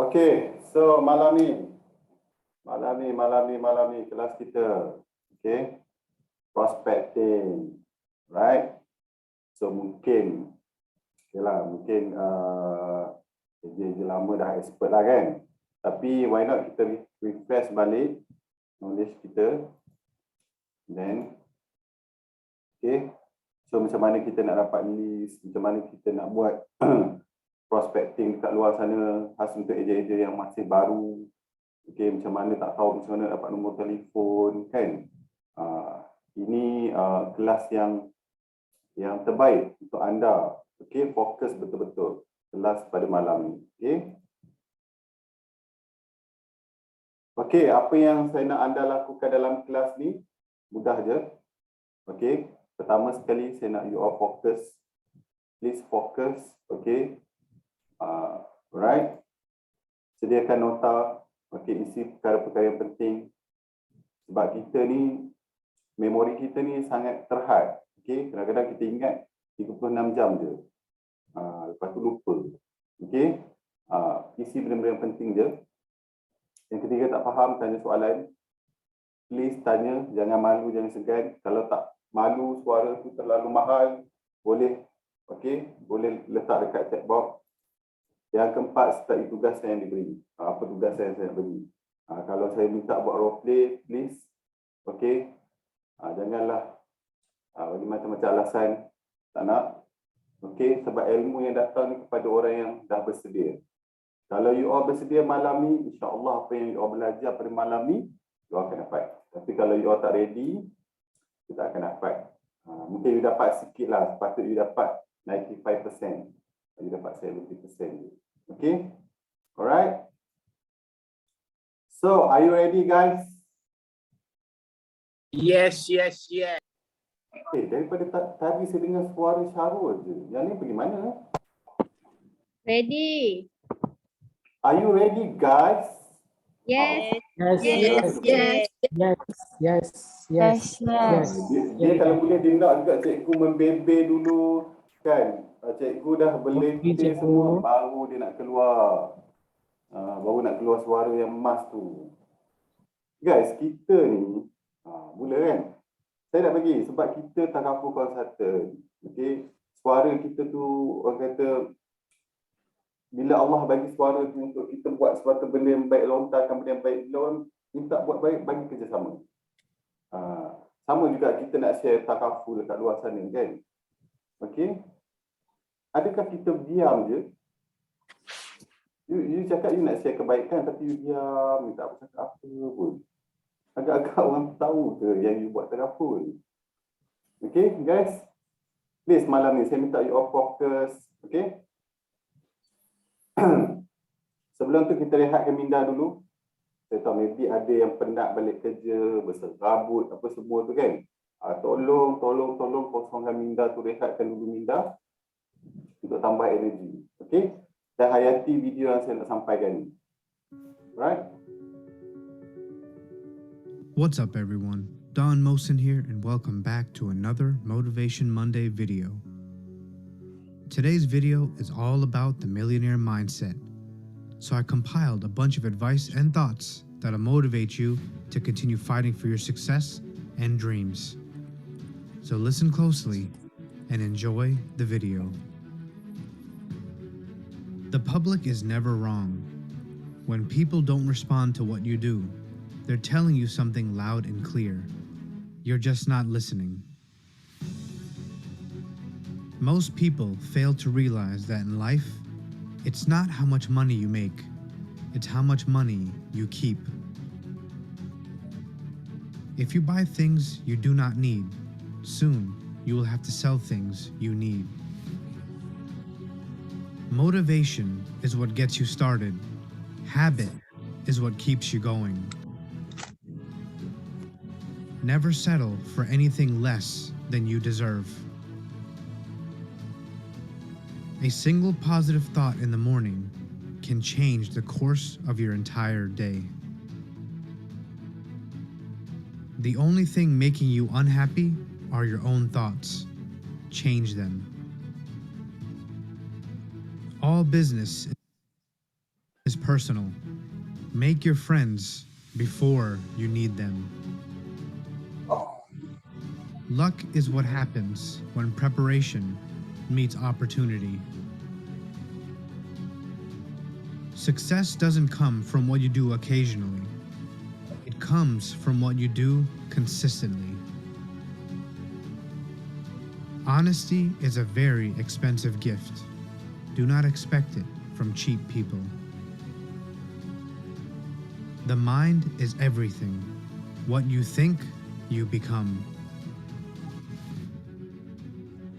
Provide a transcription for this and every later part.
Okay, so malam ni kelas kita, okay, prospecting, right? So mungkin, mungkin je lama dah expert lah kan. Tapi why not kita refresh balik knowledge kita, then, okay. So macam mana kita nak dapat list, macam mana kita nak buat prospecting kat luar sana, khas untuk ejen-ejen yang masih baru. Okay, macam mana tak tahu macam mana dapat nombor telefon kan. Ini kelas yang terbaik untuk anda. Okay, fokus betul-betul kelas pada malam ni. Okay. Okay, apa yang saya nak anda lakukan dalam kelas ni, mudah je. Okay, pertama sekali saya nak you all fokus. Please focus, okay. Right. Sediakan nota, okay, isi perkara-perkara yang penting. Sebab kita ni, memori kita ni sangat terhad. Okay, kadang-kadang kita ingat 36 jam je. Lepas tu lupa. Okay, isi benda-benda yang penting je. Yang ketiga, tak faham, tanya soalan. Please tanya, jangan malu, jangan segan. Kalau tak malu, suara tu terlalu mahal, boleh, okay, boleh letak dekat chat box. Yang keempat, sertai tugas yang diberi. Apa tugas yang saya beri. Kalau saya minta buat role play, please, okay, janganlah bagi macam-macam alasan tak nak. Okay, sebab ilmu yang datang ni kepada orang yang dah bersedia. Kalau you all bersedia malam ni, insya-Allah apa yang you all belajar pada malam ni, you all akan dapat. Tapi kalau you all tak ready, you tak akan dapat. Mungkin you dapat sikit lah, sepatut you dapat 95%. You dapat 70% je. Okay, alright. So, are you ready, guys? Yes. Daripada tadi saya dengar suara Syarul je. Yang ni pergi mana? Ready. Are you ready, guys? Yes. Yes. Dia kalau boleh dia nak juga cikgu membebel dulu. Kan? Cikgu dah berlentir semua, baru dia nak keluar. Baru nak keluar suara yang emas tu. Guys, kita ni, mula kan? Saya nak bagi, sebab kita takaful consultant. Okay? Suara kita tu, orang kata, bila Allah bagi suara tu untuk kita buat sesuatu benda yang baik, lontarkan benda yang baik, bila orang minta buat baik, bagi kerjasama. Sama juga kita nak share takaful dekat luar sana kan? Okay? Adakah kita diam je? You cakap you nak share kebaikan tapi you diam, you tak cakap apa pun. Agak-agak orang tahu ke yang you buat takaful? Okay guys? Please malam ni saya minta you all fokus. Okay? Sebelum tu kita rehatkan minda dulu. Saya tahu maybe ada yang penat balik kerja, berserabut, apa semua tu kan. Tolong kosongkan minda tu, rehatkan dulu minda untuk tambah energi. Okay? Dan hayati video yang saya nak sampaikan ni. Right? What's up everyone? Don Mosen here and welcome back to another Motivation Monday video. Today's video is all about the millionaire mindset. So I compiled a bunch of advice and thoughts that'll motivate you to continue fighting for your success and dreams. So listen closely and enjoy the video. The public is never wrong. When people don't respond to what you do, they're telling you something loud and clear. You're just not listening. Most people fail to realize that in life, it's not how much money you make, it's how much money you keep. If you buy things you do not need, soon you will have to sell things you need. Motivation is what gets you started. Habit is what keeps you going. Never settle for anything less than you deserve. A single positive thought in the morning can change the course of your entire day. The only thing making you unhappy are your own thoughts. Change them. All business is personal. Make your friends before you need them. Luck is what happens when preparation meets opportunity. Success doesn't come from what you do occasionally. It comes from what you do consistently. Honesty is a very expensive gift. Do not expect it from cheap people. The mind is everything. What you think, you become.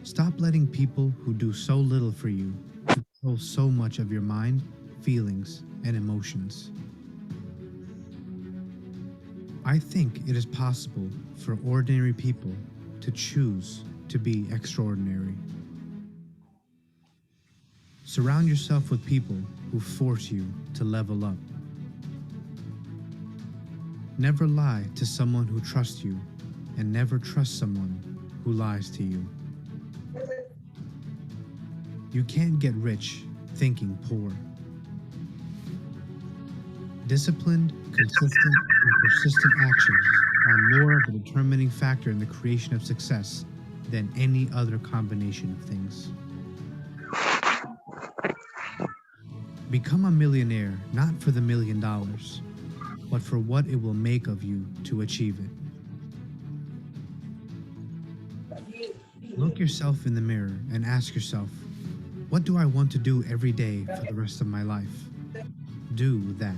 Stop letting people who do so little for you control so much of your mind, feelings, and emotions. I think it is possible for ordinary people to choose to be extraordinary. Surround yourself with people who force you to level up. Never lie to someone who trusts you, and never trust someone who lies to you. You can't get rich thinking poor. Disciplined, consistent, and persistent actions are more of a determining factor in the creation of success than any other combination of things. Become a millionaire not for the $1 million, but for what it will make of you to achieve it. Look yourself in the mirror and ask yourself, what do I want to do every day for the rest of my life? Do that.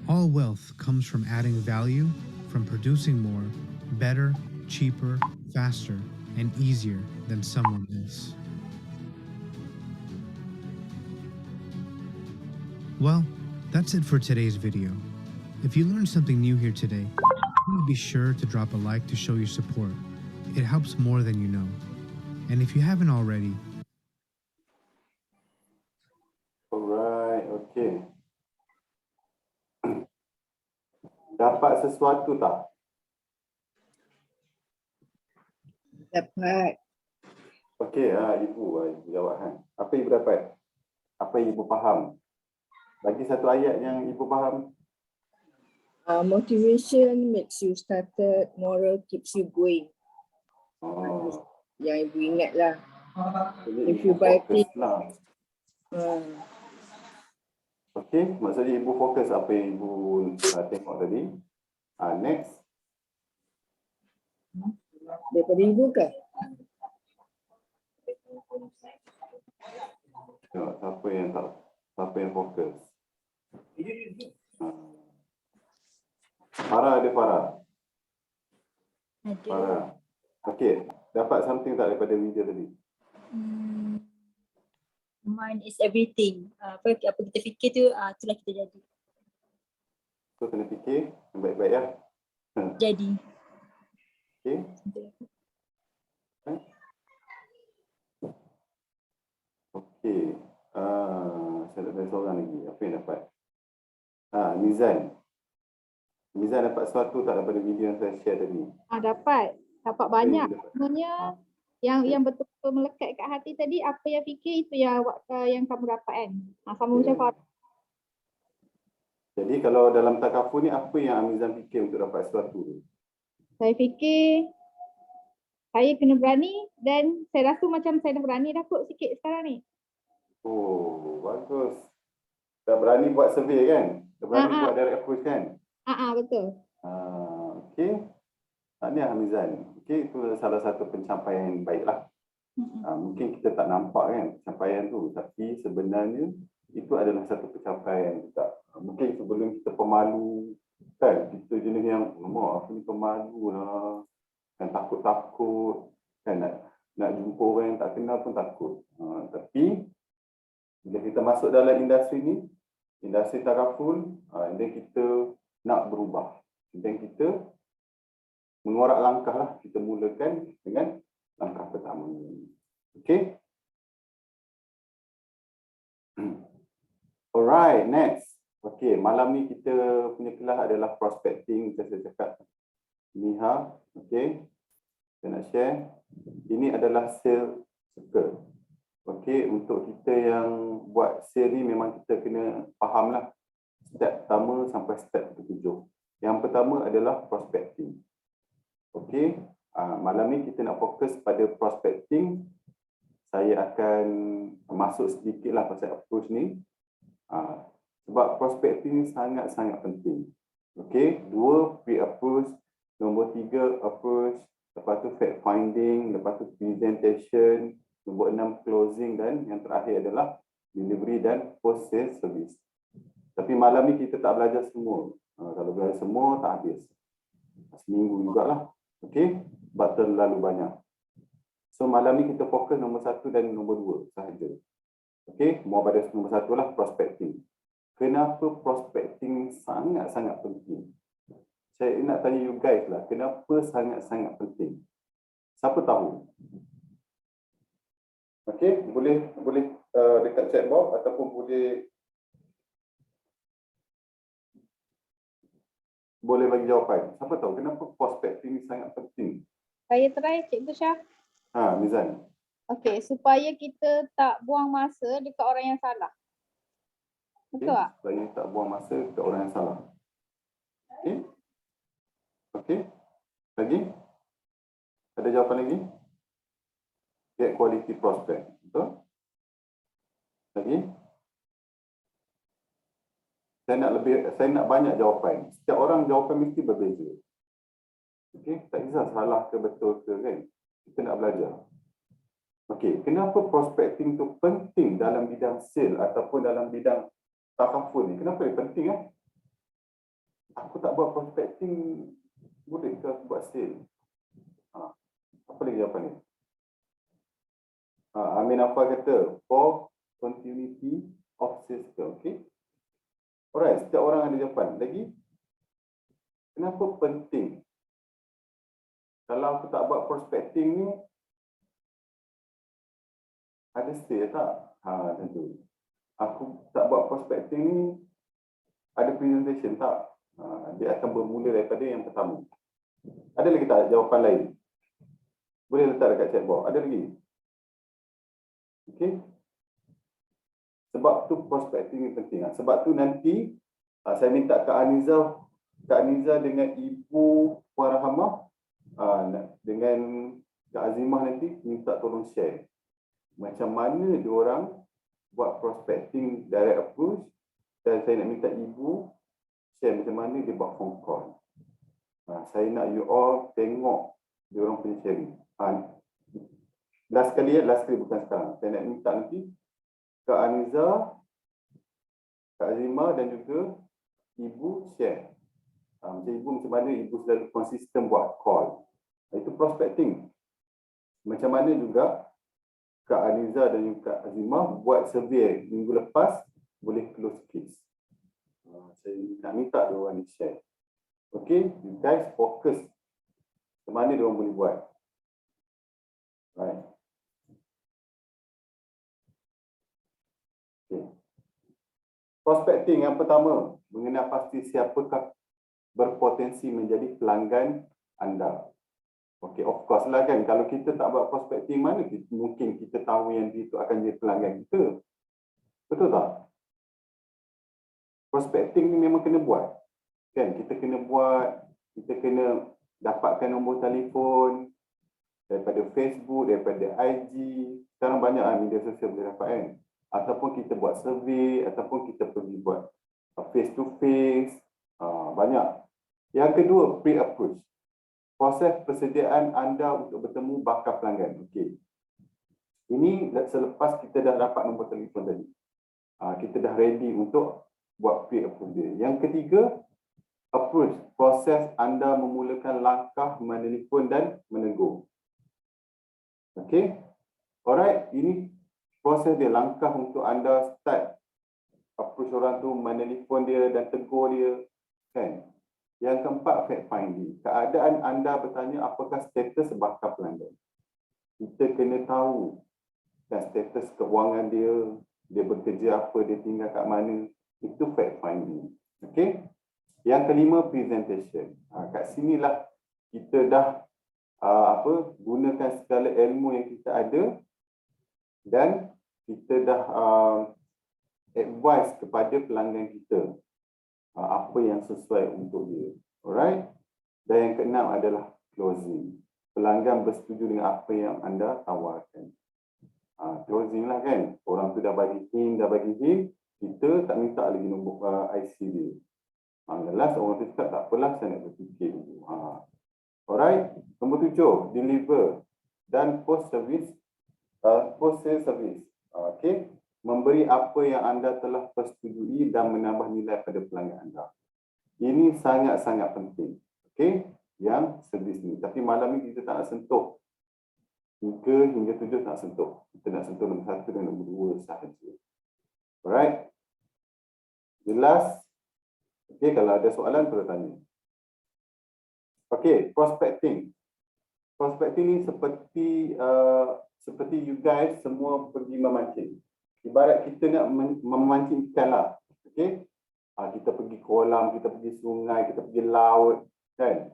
All wealth comes from adding value, from producing more, better, cheaper, faster, and easier than someone else. Well, that's it for today's video. If you learned something new here today, please be sure to drop a like to show your support. It helps more than you know. And if you haven't already, Alright, okay. Dapat sesuatu tak? Dapat. Okey, ibu jawab kan. Apa ibu dapat? Apa yang ibu faham? Bagi satu ayat yang ibu faham. Motivation makes you started, moral keeps you going. Oh, Yang ibu ingat lah. jadi If ibu you buy fokus it. lah. Okey, maksudnya ibu fokus apa yang ibu tengok tadi. Next. Daripada ibu ke? Tengok siapa yang fokus. Farah ada Farah. Ada. Farah. Okey, dapat something tak daripada video tadi? Mind is everything. Apa kita fikir tu, itulah kita jadi. So kena fikir yang baik-baik ya. Jadi. Okey. Okey. Saya ada seorang lagi. Apa yang dapat? Nizan. Nizan dapat sesuatu tak daripada video yang saya share tadi? Dapat banyak. Sebenarnya yang betul-betul melekat kat hati tadi, apa yang fikir itu yang kamu dapat kan. Sama macam Farah. Jadi kalau dalam takaful ni apa yang Amizan fikir untuk dapat sesuatu tu? Saya fikir saya kena berani dan saya rasa macam saya dah berani dah kot sikit sekarang ni. Oh, bagus. Dah berani buat survey kan? Dah berani buat direct approach kan? Betul. Okey. Tahniah Amizan. Okey, itu salah satu pencapaian yang baiklah. Mungkin kita tak nampak kan pencapaian tu, tapi sebenarnya itu adalah satu pencapaian juga. Mungkin sebelum kita pemalu kan, kita jenis yang aku ni pemalu lah, kan takut-takut kan, nak jumpa orang yang tak kenal pun takut. Tapi bila kita masuk dalam industri ni, industri takaful, dan kita nak berubah, dan kita mengorak langkah lah, kita mulakan dengan langkah pertama. Okay. Alright, next. Okay, malam ni kita punya kelas adalah prospecting, macam saya cakap. Niha, okay. Saya nak share. Ini adalah sales circle. Okey, untuk kita yang buat siri memang kita kena fahamlah step pertama sampai step ketujuh. Yang pertama adalah prospecting. Okey, malam ni kita nak fokus pada prospecting. Saya akan masuk sedikitlah pasal approach ni. Sebab prospecting ni sangat-sangat penting. Okey, 2 pre-approach, nombor 3 approach, lepas tu fact finding, lepas tu presentation, nombor 6 closing dan yang terakhir adalah delivery dan post sales service. Tapi malam ni kita tak belajar semua. Kalau belajar semua tak habis. Seminggu jugalah. Okey, sebab terlalu banyak. So malam ni kita fokus nombor 1 dan nombor 2 sahaja. Okey, mau pada nombor 1 lah prospecting. Kenapa prospecting sangat-sangat penting? Saya nak tanya you guys lah, kenapa sangat-sangat penting? Siapa tahu? Okey, boleh dekat chat box ataupun boleh bagi jawapan. Siapa tahu kenapa prospecting ni sangat penting? Saya try Cikgu Syah. Mizan. Okey, supaya kita tak buang masa dekat orang yang salah. Betul tak? Supaya tak buang masa ke orang yang salah. Okey. Okey. Lagi? Ada jawapan lagi? Get quality prospect. Betul? Lagi? Saya nak banyak jawapan. Setiap orang jawapan mesti berbeza. Okey, tak kisah salah ke betul ke kan. Kita nak belajar. Okey, kenapa prospecting tu penting dalam bidang sale ataupun dalam bidang takaful ni? Kenapa dia penting Aku tak buat prospecting, boleh ke aku buat sale? Apa lagi jawapan ni? Amin apa kata? For continuity of system. Okey. Alright, setiap orang ada jawapan. Lagi? Kenapa penting? Kalau aku tak buat prospecting ni, ada stay tak? Tentu. Aku tak buat prospecting ni, ada presentation tak? Dia akan bermula daripada yang pertama. Ada lagi tak jawapan lain? Boleh letak dekat chat box. Ada lagi? Okey. Sebab tu prospecting ni penting. Sebab tu nanti saya minta Kak Aniza dengan Ibu Puan Rahamah dengan Kak Azimah nanti minta tolong share macam mana diorang buat prospecting direct approach, dan saya nak minta Ibu share macam mana dia buat phone call. Saya nak you all tengok diorang punya sharing. Last kali bukan sekarang. Saya nak minta nanti Kak Aniza, Kak Azimah dan juga Ibu share. Macam Ibu macam mana Ibu selalu konsisten buat call. Itu prospecting. Macam mana juga Kak Aniza dan juga Kak Azimah buat survey minggu lepas boleh close case. Saya nak minta diorang share. Okay, you guys fokus macam mana diorang boleh buat. Right. Okay. Prospecting yang pertama, mengenal pasti siapakah berpotensi menjadi pelanggan anda. Okey, of course lah kan, kalau kita tak buat prospecting, mana mungkin kita tahu yang dia itu akan jadi pelanggan kita. Betul tak? Prospecting ni memang kena buat. Kan, kita kena buat, kita kena dapatkan nombor telefon daripada Facebook, daripada IG. Sekarang banyak media sosial boleh dapat kan. Ataupun kita buat survey, ataupun kita pergi buat face to face. Banyak. Yang kedua, pre-approach. Proses persediaan anda untuk bertemu bakal pelanggan. Okey. Ini selepas kita dah dapat nombor telefon tadi. Kita dah ready untuk buat pre-approach dia. Yang ketiga, approach. Proses anda memulakan langkah menelefon dan menegur. Okey. Alright, ini proses dia, langkah untuk anda start approach orang tu, menelefon dia dan tegur dia, kan. Yang keempat, fact finding. Keadaan anda bertanya apakah status bakal pelanggan. Kita kena tahu kan status keuangan dia, dia bekerja apa, dia tinggal kat mana. Itu fact finding. Okey. Yang kelima, presentation. Kat sinilah kita dah gunakan segala ilmu yang kita ada dan kita dah advise kepada pelanggan kita apa yang sesuai untuk dia. Alright. Dan yang keenam adalah closing. Pelanggan bersetuju dengan apa yang anda tawarkan. Closing lah kan. Orang tu dah bagi hint, kita tak minta lagi nombor IC dia. Last orang tu cakap tak apalah, saya nak berfikir dulu. Alright. Nombor 7, deliver dan post sales service. Okay. Memberi apa yang anda telah persetujui dan menambah nilai pada pelanggan anda. Ini sangat-sangat penting. Okay. Yang servis ni. Tapi malam ni kita tak nak sentuh 3 hingga 7 tak sentuh. Kita nak sentuh nombor 1 dan nombor 2 sahaja. Alright. Jelas? Okay, kalau ada soalan perlu tanya. Okay, prospecting. Prospecting ni seperti you guys semua pergi memancing. Ibarat kita nak memancing ikan lah. Okay. Kita pergi kolam, kita pergi sungai, kita pergi laut. Kan?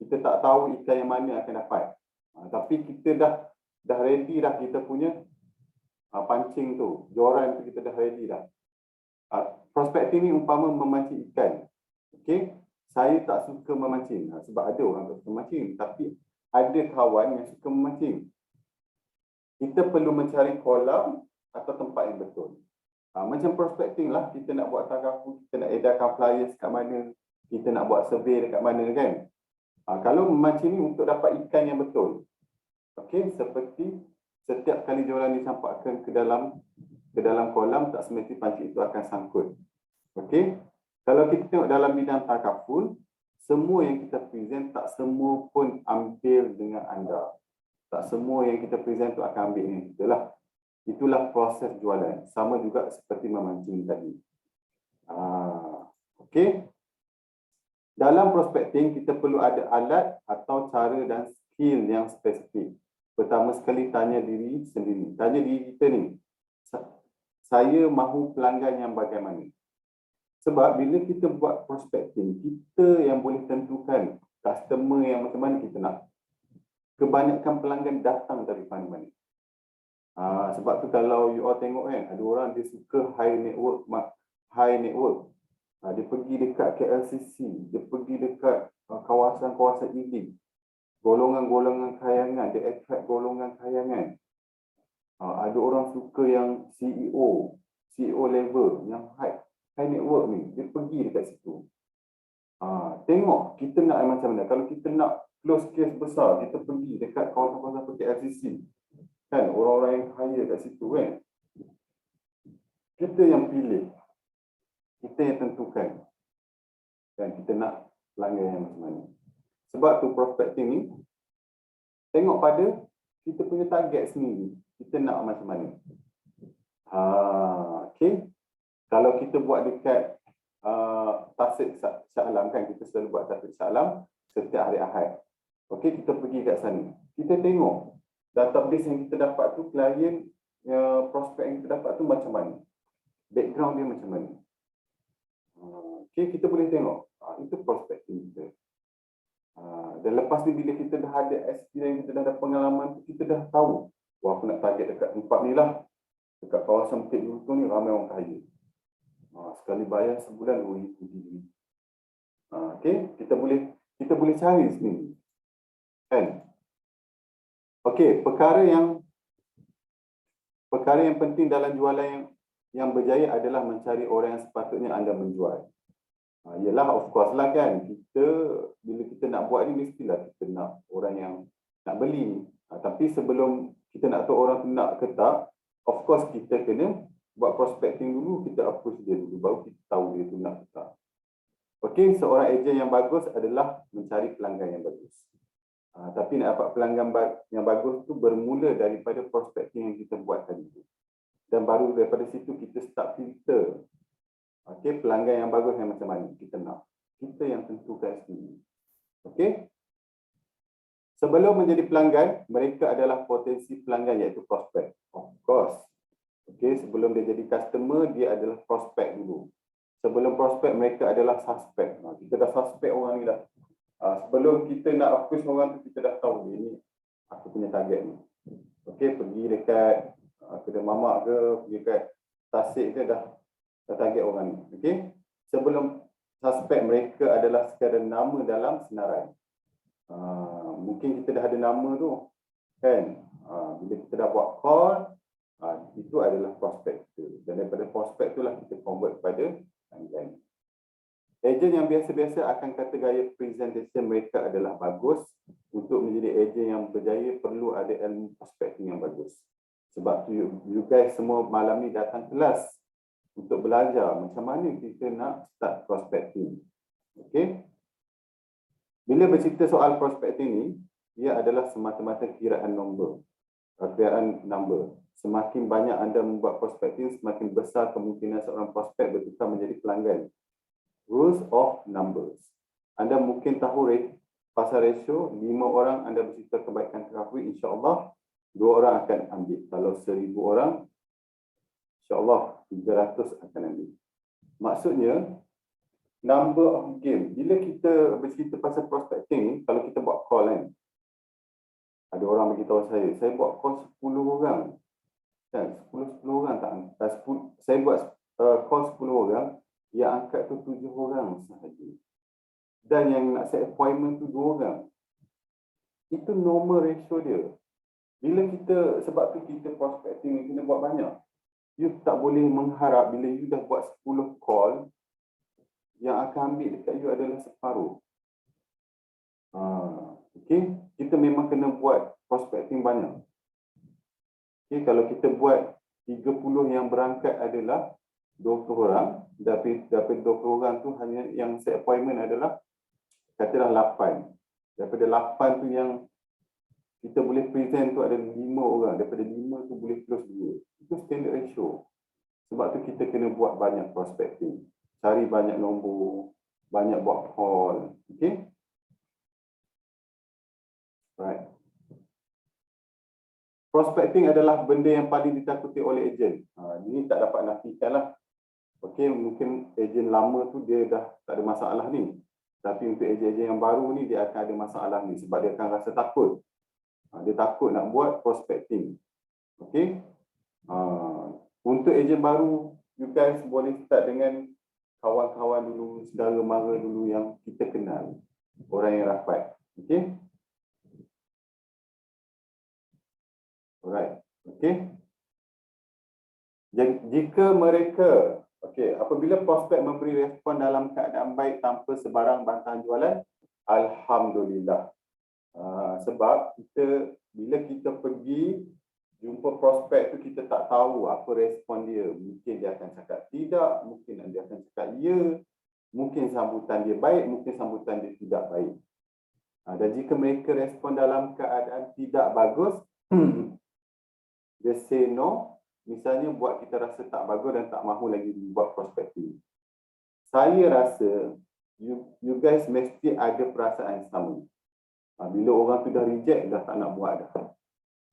Kita tak tahu ikan yang mana akan dapat. Tapi kita dah ready dah kita punya pancing tu. Joran tu kita dah ready dah. Prospecting ni umpama memancing ikan. Okay. Saya tak suka memancing. Sebab ada orang tak suka memancing. Tapi ada kawan yang suka memancing. Kita perlu mencari kolam atau tempat yang betul. Macam prospecting lah. Kita nak buat tagaku, kita nak edarkan flyers kat mana. Kita nak buat survey dekat mana kan. Kalau memancing ni untuk dapat ikan yang betul. Okay. Seperti setiap kali joran dicampakkan ke dalam kolam, tak semesti pancing itu akan sangkut. Okey. Kalau kita tengok dalam bidang takaful, semua yang kita present tak semua pun ambil dengan anda. Tak semua yang kita present tu akan ambil dengan kita lah. Itulah proses jualan. Sama juga seperti memancing tadi. Okey. Dalam prospecting, kita perlu ada alat atau cara dan skill yang spesifik. Pertama sekali, tanya diri sendiri. Tanya diri kita ni, saya mahu pelanggan yang bagaimana? Sebab bila kita buat prospecting, kita yang boleh tentukan customer yang macam mana kita nak. Kebanyakan pelanggan datang dari mana-mana. Sebab tu kalau you all tengok kan, ada orang dia suka high network. Dia pergi dekat KLCC, dia pergi dekat kawasan-kawasan ED. Golongan-golongan kayangan, dia attract golongan kayangan. Ada orang suka yang CEO level, yang high network ni, dia pergi dekat situ. Tengok kita nak macam mana. Kalau kita nak close case besar, kita pergi dekat kawasan-kawasan seperti FCC. Kan, orang-orang yang kaya kat situ kan. Kita yang pilih. Kita yang tentukan. Dan kita nak pelanggan yang macam mana. Sebab tu prospecting ni, tengok pada kita punya target sendiri. Kita nak macam mana. Okay. Kalau kita buat dekat Tasik Shah Alam kan, kita selalu buat Tasik Shah Alam setiap hari Ahad. Okey, kita pergi kat sana. Kita tengok database yang kita dapat tu, klien prospek yang kita dapat tu macam mana. Background dia macam mana. Okey, kita boleh tengok. Itu prospecting kita. Dan lepas ni bila kita dah ada experience, kita dah ada pengalaman, kita dah tahu, wah aku nak target dekat tempat ni lah. Dekat kawasan Bukit Juntung ni ramai orang kaya. Sekali bayar sebulan RM2,000. Okey, kita boleh cari sendiri. Kan? Okey, perkara yang penting dalam jualan yang berjaya adalah mencari orang yang sepatutnya anda menjual. Yalah, of course lah kan. Bila kita nak buat ni, mestilah kita nak orang yang nak beli. Tapi sebelum kita nak tahu orang tu nak ke tak, of course kita kena buat prospecting dulu, kita approach dia dulu, baru kita tahu dia tu nak ke tak. Okey, seorang ejen yang bagus adalah mencari pelanggan yang bagus. Tapi nak dapat pelanggan yang bagus tu bermula daripada prospecting yang kita buat tadi tu. Dan baru daripada situ kita start filter. Okey, pelanggan yang bagus yang macam mana kita nak. Kita yang tentukan sendiri. Okey. Sebelum menjadi pelanggan, mereka adalah potensi pelanggan iaitu prospek. Of course. Okey, sebelum dia jadi customer, dia adalah prospek dulu. Sebelum prospek, mereka adalah suspek. Kita dah suspek orang ni dah. Sebelum kita nak approach orang tu, kita dah tahu dia ni aku punya target ni. Okey, pergi dekat kedai mamak ke, pergi kat Tasik ke, dah target orang ni. Okey. Sebelum suspek mereka adalah sekadar nama dalam senarai. Mungkin kita dah ada nama tu, kan? Bila kita dah buat call, itu adalah prospek kita. Dan daripada prospek itulah kita convert kepada panggilan. Ejen yang biasa-biasa akan kata gaya presentation mereka adalah bagus. Untuk menjadi ejen yang berjaya perlu ada ilmu prospecting yang bagus. Sebab tu you guys semua malam ni datang kelas untuk belajar macam mana kita nak start prospecting. Okey. Bila bercerita soal prospecting ni, ia adalah semata-mata kiraan nombor. Kiraan number. Semakin banyak anda membuat prospecting, semakin besar kemungkinan seorang prospek bertukar menjadi pelanggan. Rules of numbers. Anda mungkin tahu pasal ratio, 5 orang anda bercerita kebaikan terakhir, insya-Allah 2 orang akan ambil. Kalau 1000 orang, insya-Allah 300 akan ambil. Maksudnya, number of game. Bila kita bercerita pasal prospecting ni, kalau kita buat call kan, ada orang beritahu saya buat call 10 orang. Kan, 10 orang tak, saya buat call 10 orang, yang angkat tu 7 orang sahaja. Dan yang nak set appointment tu 2 orang. Itu normal ratio dia. Bila kita, sebab tu kita prospecting ni kena buat banyak. You tak boleh mengharap bila you dah buat 10 call, yang akan ambil dekat you adalah separuh. Okay, kita memang kena buat prospecting banyak. Okay, kalau kita buat 30 yang berangkat adalah 20 orang, daripada 20 orang tu hanya yang set appointment adalah katalah 8. Daripada 8 tu yang kita boleh present tu ada 5 orang, daripada 5 tu boleh close 2. Itu standard ratio. Sebab tu kita kena buat banyak prospecting. Cari banyak nombor, banyak buat call. Okay? Right. Prospecting adalah benda yang paling ditakuti oleh ejen. Ini tak dapat nafikan lah. Okey, mungkin ejen lama tu dia dah tak ada masalah ni. Tapi untuk ejen-ejen yang baru ni dia akan ada masalah ni sebab dia akan rasa takut. Dia takut nak buat prospecting. Okey. Untuk ejen baru, you guys boleh start dengan kawan-kawan dulu, saudara mara dulu yang kita kenal. Orang yang rapat. Okey. Alright. Okey. Jika mereka, okey, apabila prospek memberi respon dalam keadaan baik tanpa sebarang bantahan jualan, alhamdulillah. Sebab bila kita pergi jumpa prospek tu kita tak tahu apa respon dia. Mungkin dia akan cakap tidak, mungkin dia akan cakap ya, mungkin sambutan dia baik, mungkin sambutan dia tidak baik. Dan jika mereka respon dalam keadaan tidak bagus, dia say no, misalnya buat kita rasa tak bagus dan tak mahu lagi buat prospecting. Saya rasa you guys mesti ada perasaan sama. Bila orang tu dah reject, dah tak nak buat dah.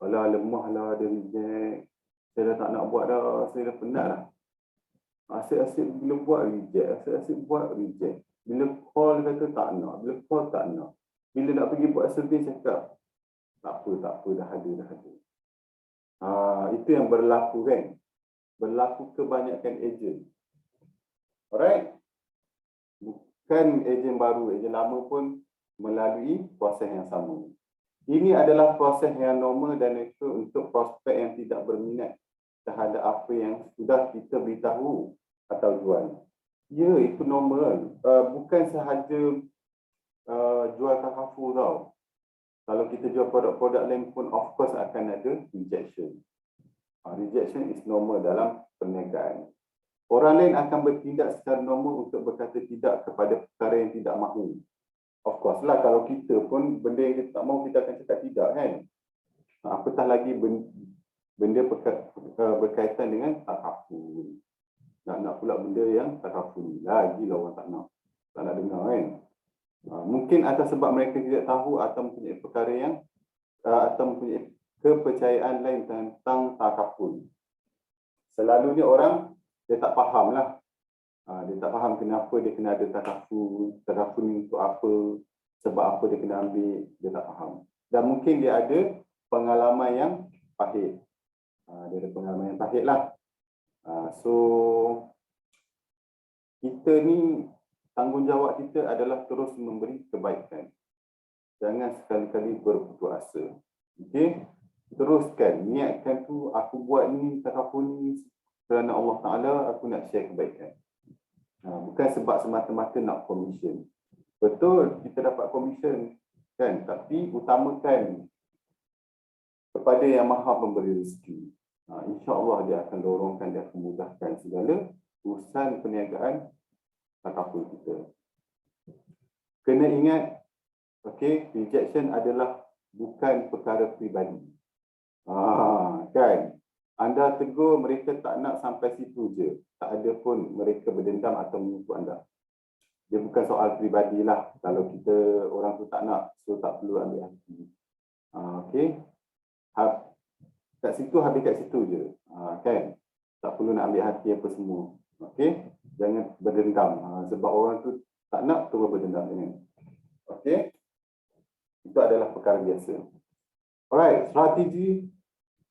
Alah, lemah lah dia reject. Saya dah tak nak buat dah, saya dah penat lah. Asyik-asyik bila buat reject, asyik-asyik buat reject. Bila call kata tak nak, bila call tak nak. Bila nak pergi buat survey cakap, tak apa, dah ada. Itu yang berlaku kan. Berlaku kebanyakan ejen. Alright. Bukan ejen baru, ejen lama pun melalui proses yang sama. Ini adalah proses yang normal dan itu untuk prospek yang tidak berminat terhadap apa yang sudah kita beritahu atau jual. Ya, itu normal. Bukan sahaja jual tahaful tau. Kalau kita jual produk-produk lain pun of course akan ada rejection. Rejection is normal dalam perniagaan. Orang lain akan bertindak secara normal untuk berkata tidak kepada perkara yang tidak mahu. Of course lah, kalau kita pun benda yang kita tak mahu kita akan cakap tidak kan. Apatah lagi benda berkaitan dengan tahaful. Nak pula benda yang tahaful. Lagi lah orang tak nak dengar kan. Mungkin atas sebab mereka tidak tahu atau mempunyai perkara yang atau mempunyai kepercayaan lain tentang takaful. Selalunya orang dia tak faham lah. Dia tak faham kenapa dia kena ada takaful ni untuk apa, sebab apa dia kena ambil, dia tak faham. Dan mungkin dia ada pengalaman yang pahit. Dia ada pengalaman yang pahit lah. So kita ni, tanggungjawab kita adalah terus memberi kebaikan. Jangan sekali-kali berputus asa. Okey? Teruskan, niatkan tu, aku buat ni, takaful ni kerana Allah Ta'ala, aku nak share kebaikan. Bukan sebab semata-mata nak commission. Betul, kita dapat commission, kan? Tapi utamakan kepada yang maha memberi rezeki. InsyaAllah dia akan dorongkan, dia akan mudahkan segala urusan perniagaan takaful kita. Kena ingat, okey, rejection adalah bukan perkara peribadi. Kan? Anda tegur, mereka tak nak sampai situ je. Tak ada pun mereka berdendam atau menipu anda. Dia bukan soal peribadi lah. Kalau kita, orang tu tak nak, so tak perlu ambil hati. Okey? Kat situ, habis kat situ je. Kan? Tak perlu nak ambil hati apa semua. Okey? Jangan berdendam. Sebab orang tu tak nak, terus berdendam dengan. Okey? Itu adalah perkara biasa. Alright, strategi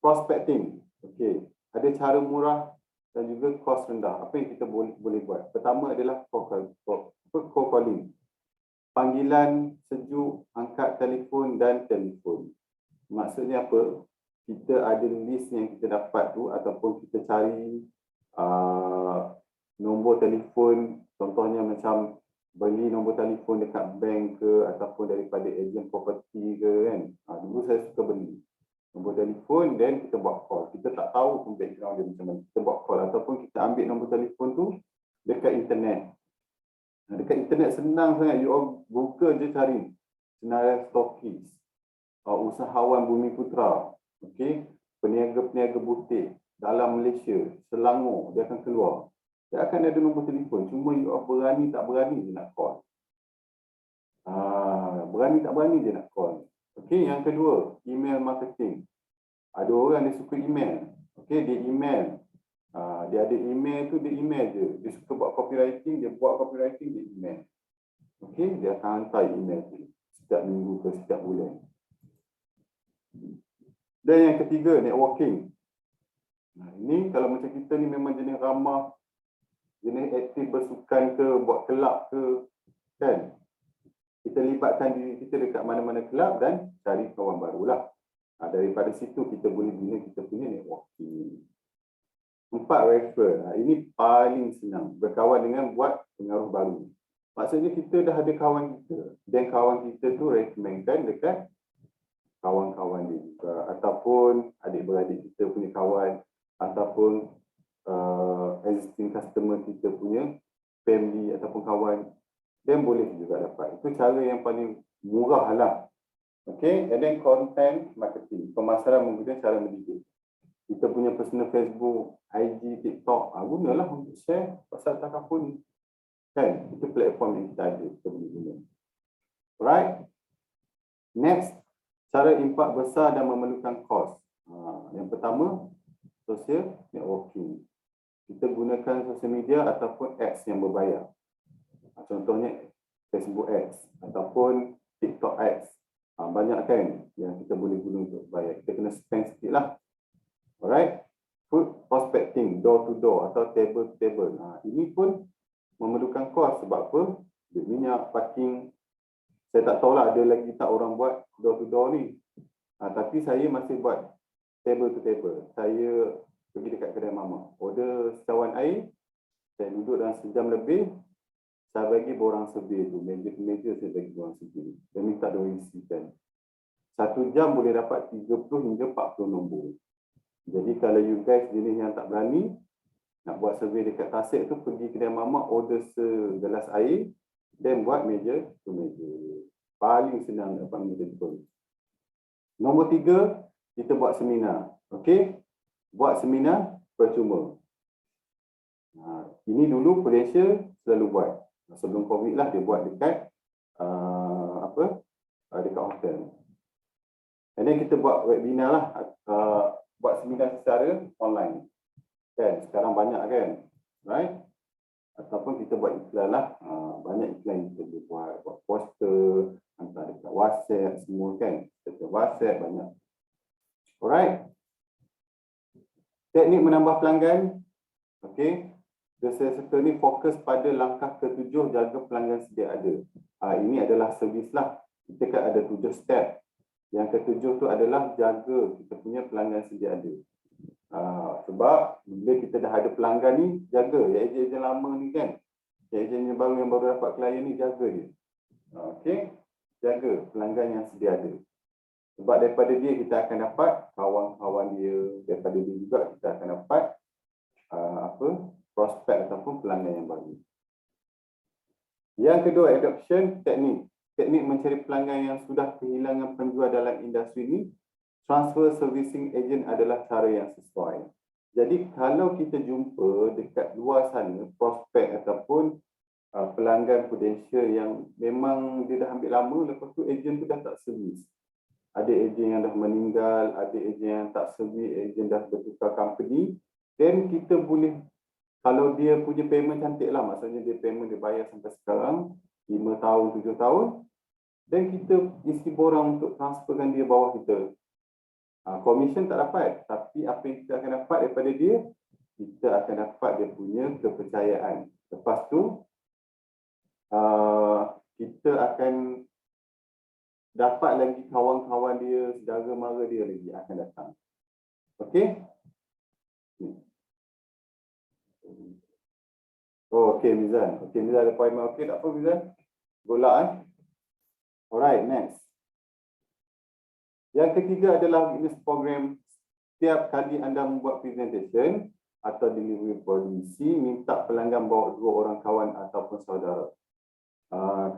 prospecting. Okey, ada cara murah dan juga kos rendah. Apa yang kita boleh buat? Pertama adalah cold calling. Panggilan sejuk, angkat telefon dan telefon. Maksudnya apa? Kita ada list yang kita dapat tu ataupun kita cari nombor telefon, contohnya macam beli nombor telefon dekat bank ke ataupun daripada ejen property ke kan. Dulu saya suka beli nombor telefon dan kita buat call. Kita tak tahu pun background dia macam mana. Kita buat call ataupun kita ambil nombor telefon tu dekat internet. Dekat internet senang sangat. You all Google je cari senarai stokis, usahawan Bumi Putra, okey, peniaga-peniaga butik dalam Malaysia, Selangor, dia akan keluar. Dia akan ada nombor telefon. Cuma you all berani tak berani je nak call. Berani tak berani je nak call. Okey, yang kedua, email marketing. Ada orang dia suka email. Okey, dia email. Dia ada email tu, dia email je. Dia suka buat copywriting, dia buat copywriting, dia email. Okey, dia akan hantar email tu setiap minggu ke setiap bulan. Dan yang ketiga, networking. Ini kalau macam kita ni memang jenis ramah, jenis aktif bersukan ke, buat kelab ke, kan? Kita libatkan diri kita dekat mana-mana kelab dan cari kawan barulah. Daripada situ kita boleh bina kita punya networking. 4, refer. Ini paling senang. Berkawan dengan buat pengaruh baru. Maksudnya kita dah ada kawan kita. Dan kawan kita tu recommendkan dekat kawan-kawan dia juga. Ataupun adik-beradik kita punya kawan. Ataupun existing customer kita punya family ataupun kawan. Dan boleh juga dapat. Itu cara yang paling murah lah. Okay, and then content marketing. Pemasaran menggunakan cara mendidik. Kita punya personal Facebook, IG, TikTok, gunalah untuk share pasal takaful ni. Kan, itu platform yang kita ada, kita boleh guna. Alright. Next, cara impak besar dan memerlukan kos. Yang pertama, social networking. Kita gunakan social media ataupun ads yang berbayar. Contohnya Facebook Ads ataupun TikTok Ads. Banyak kan yang kita boleh guna untuk bayar. Kita kena spend sikit lah. Alright. Food prospecting, door to door atau table to table. Ini pun memerlukan kos. Sebab apa? Duit minyak, parking. Saya tak tahulah ada lagi tak orang buat door to door ni. Tapi saya masih buat table to table. Saya pergi dekat kedai mama. Order secawan air. Saya duduk dalam sejam lebih. Saya bagi borang sebir tu, meja ke meja saya bagi borang sebir. Dan minta diorang isikan. 1 jam boleh dapat 30 hingga 40 nombor. Jadi kalau you guys jenis yang tak berani, nak buat survey dekat Tasik tu, pergi kedai mamak, order segelas air, dan buat meja ke meja. Paling senang dapat meja telefon. Nombor 3, kita buat seminar. Okey? Buat seminar percuma. Ini dulu Prudential selalu buat. Sebelum COVID lah dia buat dekat dekat hotel. And then kita buat webinar lah, buat seminar secara online. Kan, sekarang banyak kan, right? Ataupun kita buat iklan lah, banyak iklan yang kita boleh buat poster, hantar dekat WhatsApp semua kan. Dekat WhatsApp banyak. Alright. Teknik menambah pelanggan. Okey. Dia serta ni fokus pada langkah ke-7, jaga pelanggan sedia ada. Ini adalah servis lah. Kita kan ada 7 step. Yang ke-7 tu adalah jaga kita punya pelanggan sedia ada. Sebab bila kita dah ada pelanggan ni, jaga. Yang ejen-ejen lama ni kan, yang ejen yang baru dapat klien ni, jaga dia. Okey. Jaga pelanggan yang sedia ada. Sebab daripada dia kita akan dapat kawan-kawan dia, daripada dia juga kita akan dapat prospek ataupun pelanggan yang baru. Yang kedua, adoption teknik. Teknik mencari pelanggan yang sudah kehilangan penjual dalam industri ini. Transfer servicing agent adalah cara yang sesuai. Jadi kalau kita jumpa dekat luar sana prospek ataupun pelanggan potensial yang memang dia dah ambil lama, lepas tu ejen tu dah tak servis. Ada ejen yang dah meninggal, ada ejen yang tak servis, ejen dah bertukar company, then kita boleh, kalau dia punya payment cantik lah, maksudnya dia payment dia bayar sampai sekarang 5 tahun, 7 tahun, dan kita isi borang untuk transferkan dia bawah kita. Commission tak dapat, tapi apa yang kita akan dapat daripada dia, kita akan dapat dia punya kepercayaan. Lepas tu kita akan dapat lagi kawan-kawan dia, saudara mara dia lagi akan datang. Okey? Okey Mizan. Okey Mizan ada appointment. Okey tak apa Mizan. Golak Alright, next. Yang ketiga adalah witness program. Setiap kali anda membuat presentation atau delivery policy, minta pelanggan bawa 2 orang kawan ataupun saudara.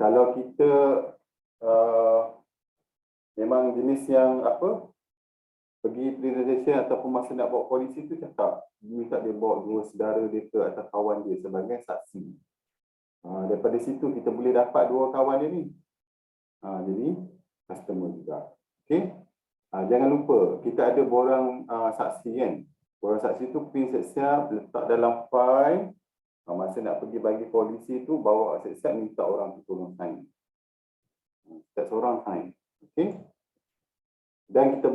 Kalau kita memang jenis yang pergi presentation ataupun masa nak bawa polisi tu cakap, minta dia bawa 2 saudara dia ke atau kawan dia sebagai saksi. Daripada situ kita boleh dapat 2 kawan dia ni. Jadi customer juga. Okey. Jangan lupa kita ada borang saksi kan. Borang saksi tu print siap-siap, letak dalam file. Masa nak pergi bagi polisi tu bawa siap-siap, minta orang tu tolong sign. Setiap seorang sign. Okey. Dan kita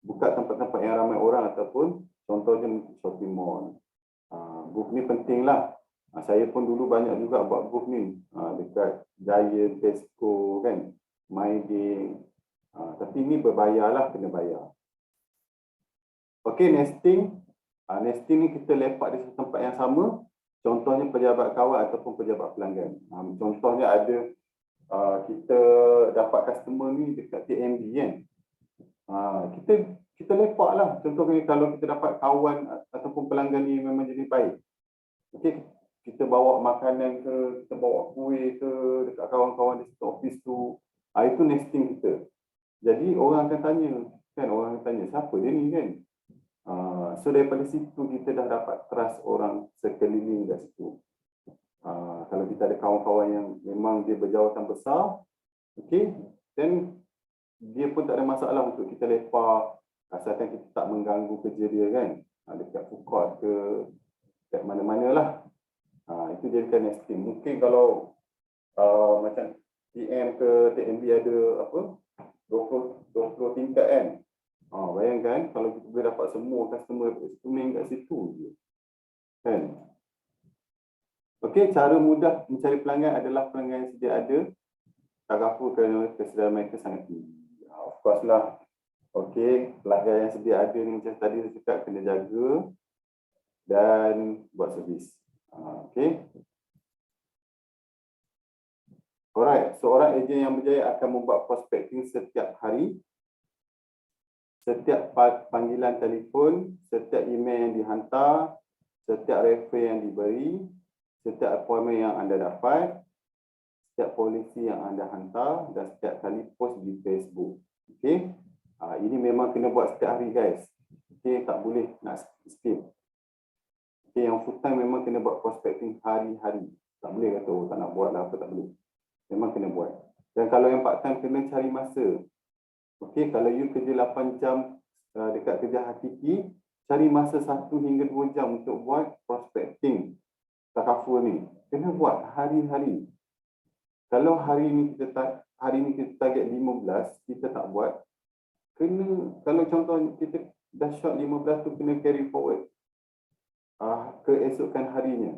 buka tempat-tempat yang ramai orang ataupun contohnya shopping mall. Booth ni penting lah. Saya pun dulu banyak juga buat booth ni dekat Giant, Tesco kan, MyDay. Tapi ni berbayar lah, kena bayar. Okey, nesting. Nesting ni kita lepak di satu tempat yang sama. Contohnya pejabat kawan ataupun pejabat pelanggan. Contohnya ada kita dapat customer ni dekat TMB kan. Kita lepak lah. Contohnya kalau kita dapat kawan ataupun pelanggan ni memang jadi baik. Okey, kita bawa makanan ke, kita bawa kuih ke dekat kawan-kawan di situ office tu. Itu nesting kita. Jadi orang akan tanya, kan, orang akan tanya siapa dia ni kan. So daripada situ kita dah dapat trust orang sekeliling kat situ. Kalau kita ada kawan-kawan yang memang dia berjawatan besar, okey, then dia pun tak ada masalah untuk kita lepak, asalkan kita tak mengganggu kerja dia kan. Dekat food court ke, dekat mana-mana lah. Itu jadikan nesting. Mungkin kalau macam TM ke TMB ada 20 tingkat kan. Bayangkan kalau kita boleh dapat semua customer main kat situ je. Kan? Okey, cara mudah mencari pelanggan adalah pelanggan yang sedia ada. Takaful kerana kesedaran mereka sangat tinggi. Of course lah. Okey, pelanggan yang sedia ada ni macam tadi saya cakap, kena jaga dan buat servis. Okey. Alright, seorang ejen yang berjaya akan membuat prospecting setiap hari, setiap panggilan telefon, setiap email yang dihantar, setiap refer yang diberi, setiap appointment yang anda dapat, setiap polisi yang anda hantar dan setiap kali post di Facebook. Okey. Ini memang kena buat setiap hari guys. Okey, tak boleh nak skip. Okey, yang full time memang kena buat prospecting hari-hari. Tak boleh kata tak nak buat lah apa, tak boleh. Memang kena buat. Dan kalau yang part time kena cari masa. Okey, kalau you kerja 8 jam dekat kerja hakiki, cari masa 1 hingga 2 jam untuk buat prospecting takaful ni. Kena buat hari-hari. Kalau hari ni kita target 15, kita tak buat, kena, kalau contoh kita dah shot 15 tu kena carry forward keesokan harinya.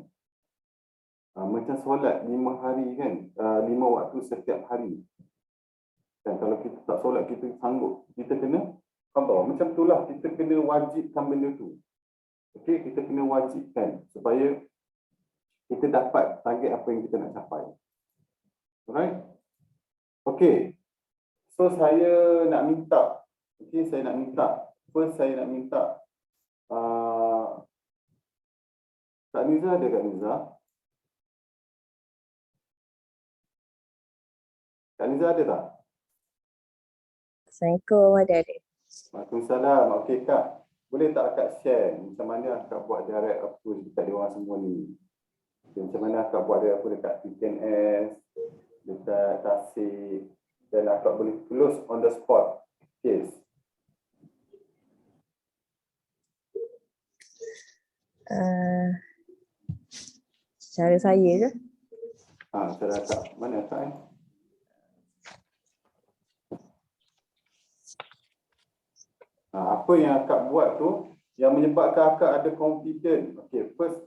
Macam solat 5 hari kan, 5 waktu setiap hari. Dan kalau kita tak solat, kita sanggup, kita kena contoh macam itulah, kita kena wajibkan benda tu. Okey, kita kena wajibkan supaya kita dapat target apa yang kita nak capai. Alright? Okey. So saya nak minta, okey, saya nak minta, first saya nak minta Kak Niza ada Kak Niza? Kak Niza ada tak? Assalamualaikum, ada. Waalaikumsalam. Okey Kak, boleh tak Kak share macam mana Kak buat direct approach dekat dia orang semua ni? Okay, macam mana Kak buat direct approach dekat PKNS, dekat Tasik, dan Kak boleh close on the spot case. Cara saya ke? Cara Kak, mana Kak? Apa yang Kak buat tu yang menyebabkan Kak ada confident. Okay, first,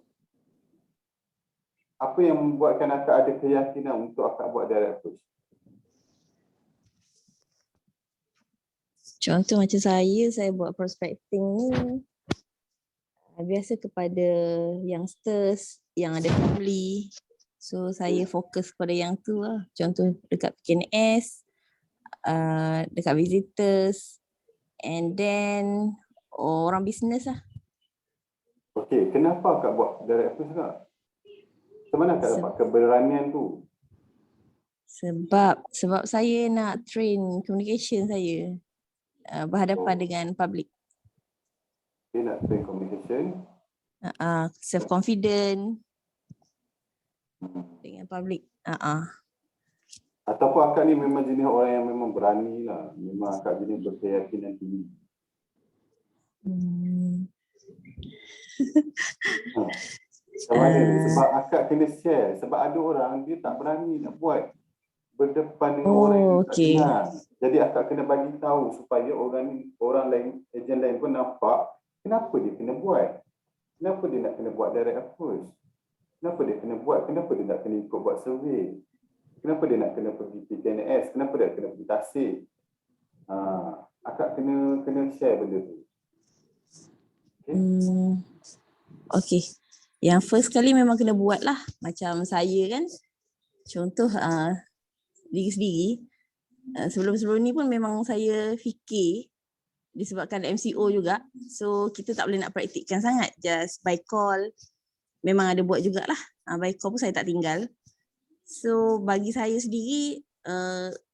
apa yang membuatkan Kak ada keyakinan untuk Kak buat direct approach? Contoh macam saya buat prospecting ni biasa kepada youngsters yang ada family. So saya fokus pada yang tu lah. Contoh dekat PKNS, dekat visitors, and then orang bisnes lah. Okey, kenapa Kak buat direct approach Kak? Macam mana Kak dapat keberanian tu? Sebab saya nak train communication saya berhadapan dengan public. Dia nak train communication. Self-confident dengan public. Ataupun Kak ni memang jenis orang yang memang berani lah. Memang Kak jenis berkeyakinan tinggi. Macam mana ni? Sebab Akak kena share. Sebab ada orang dia tak berani nak buat berdepan dengan orang yang tak kenal. Jadi Akak kena bagi tahu supaya orang lain, ejen lain pun nampak kenapa dia kena buat. Kenapa dia nak kena buat direct approach? Kenapa dia kena buat? Kenapa dia nak kena ikut buat survey? Kenapa dia nak kena pergi PKNS? Kenapa dia kena pergi Tasik? Akak kena share benda tu. Okay. Yang first kali memang kena buat lah. Macam saya kan, contoh diri sendiri. Sebelum-sebelum ni pun memang saya fikir disebabkan MCO juga. So kita tak boleh nak praktikkan sangat. Just by call. Memang ada buat jugalah. By call pun saya tak tinggal. So bagi saya sendiri,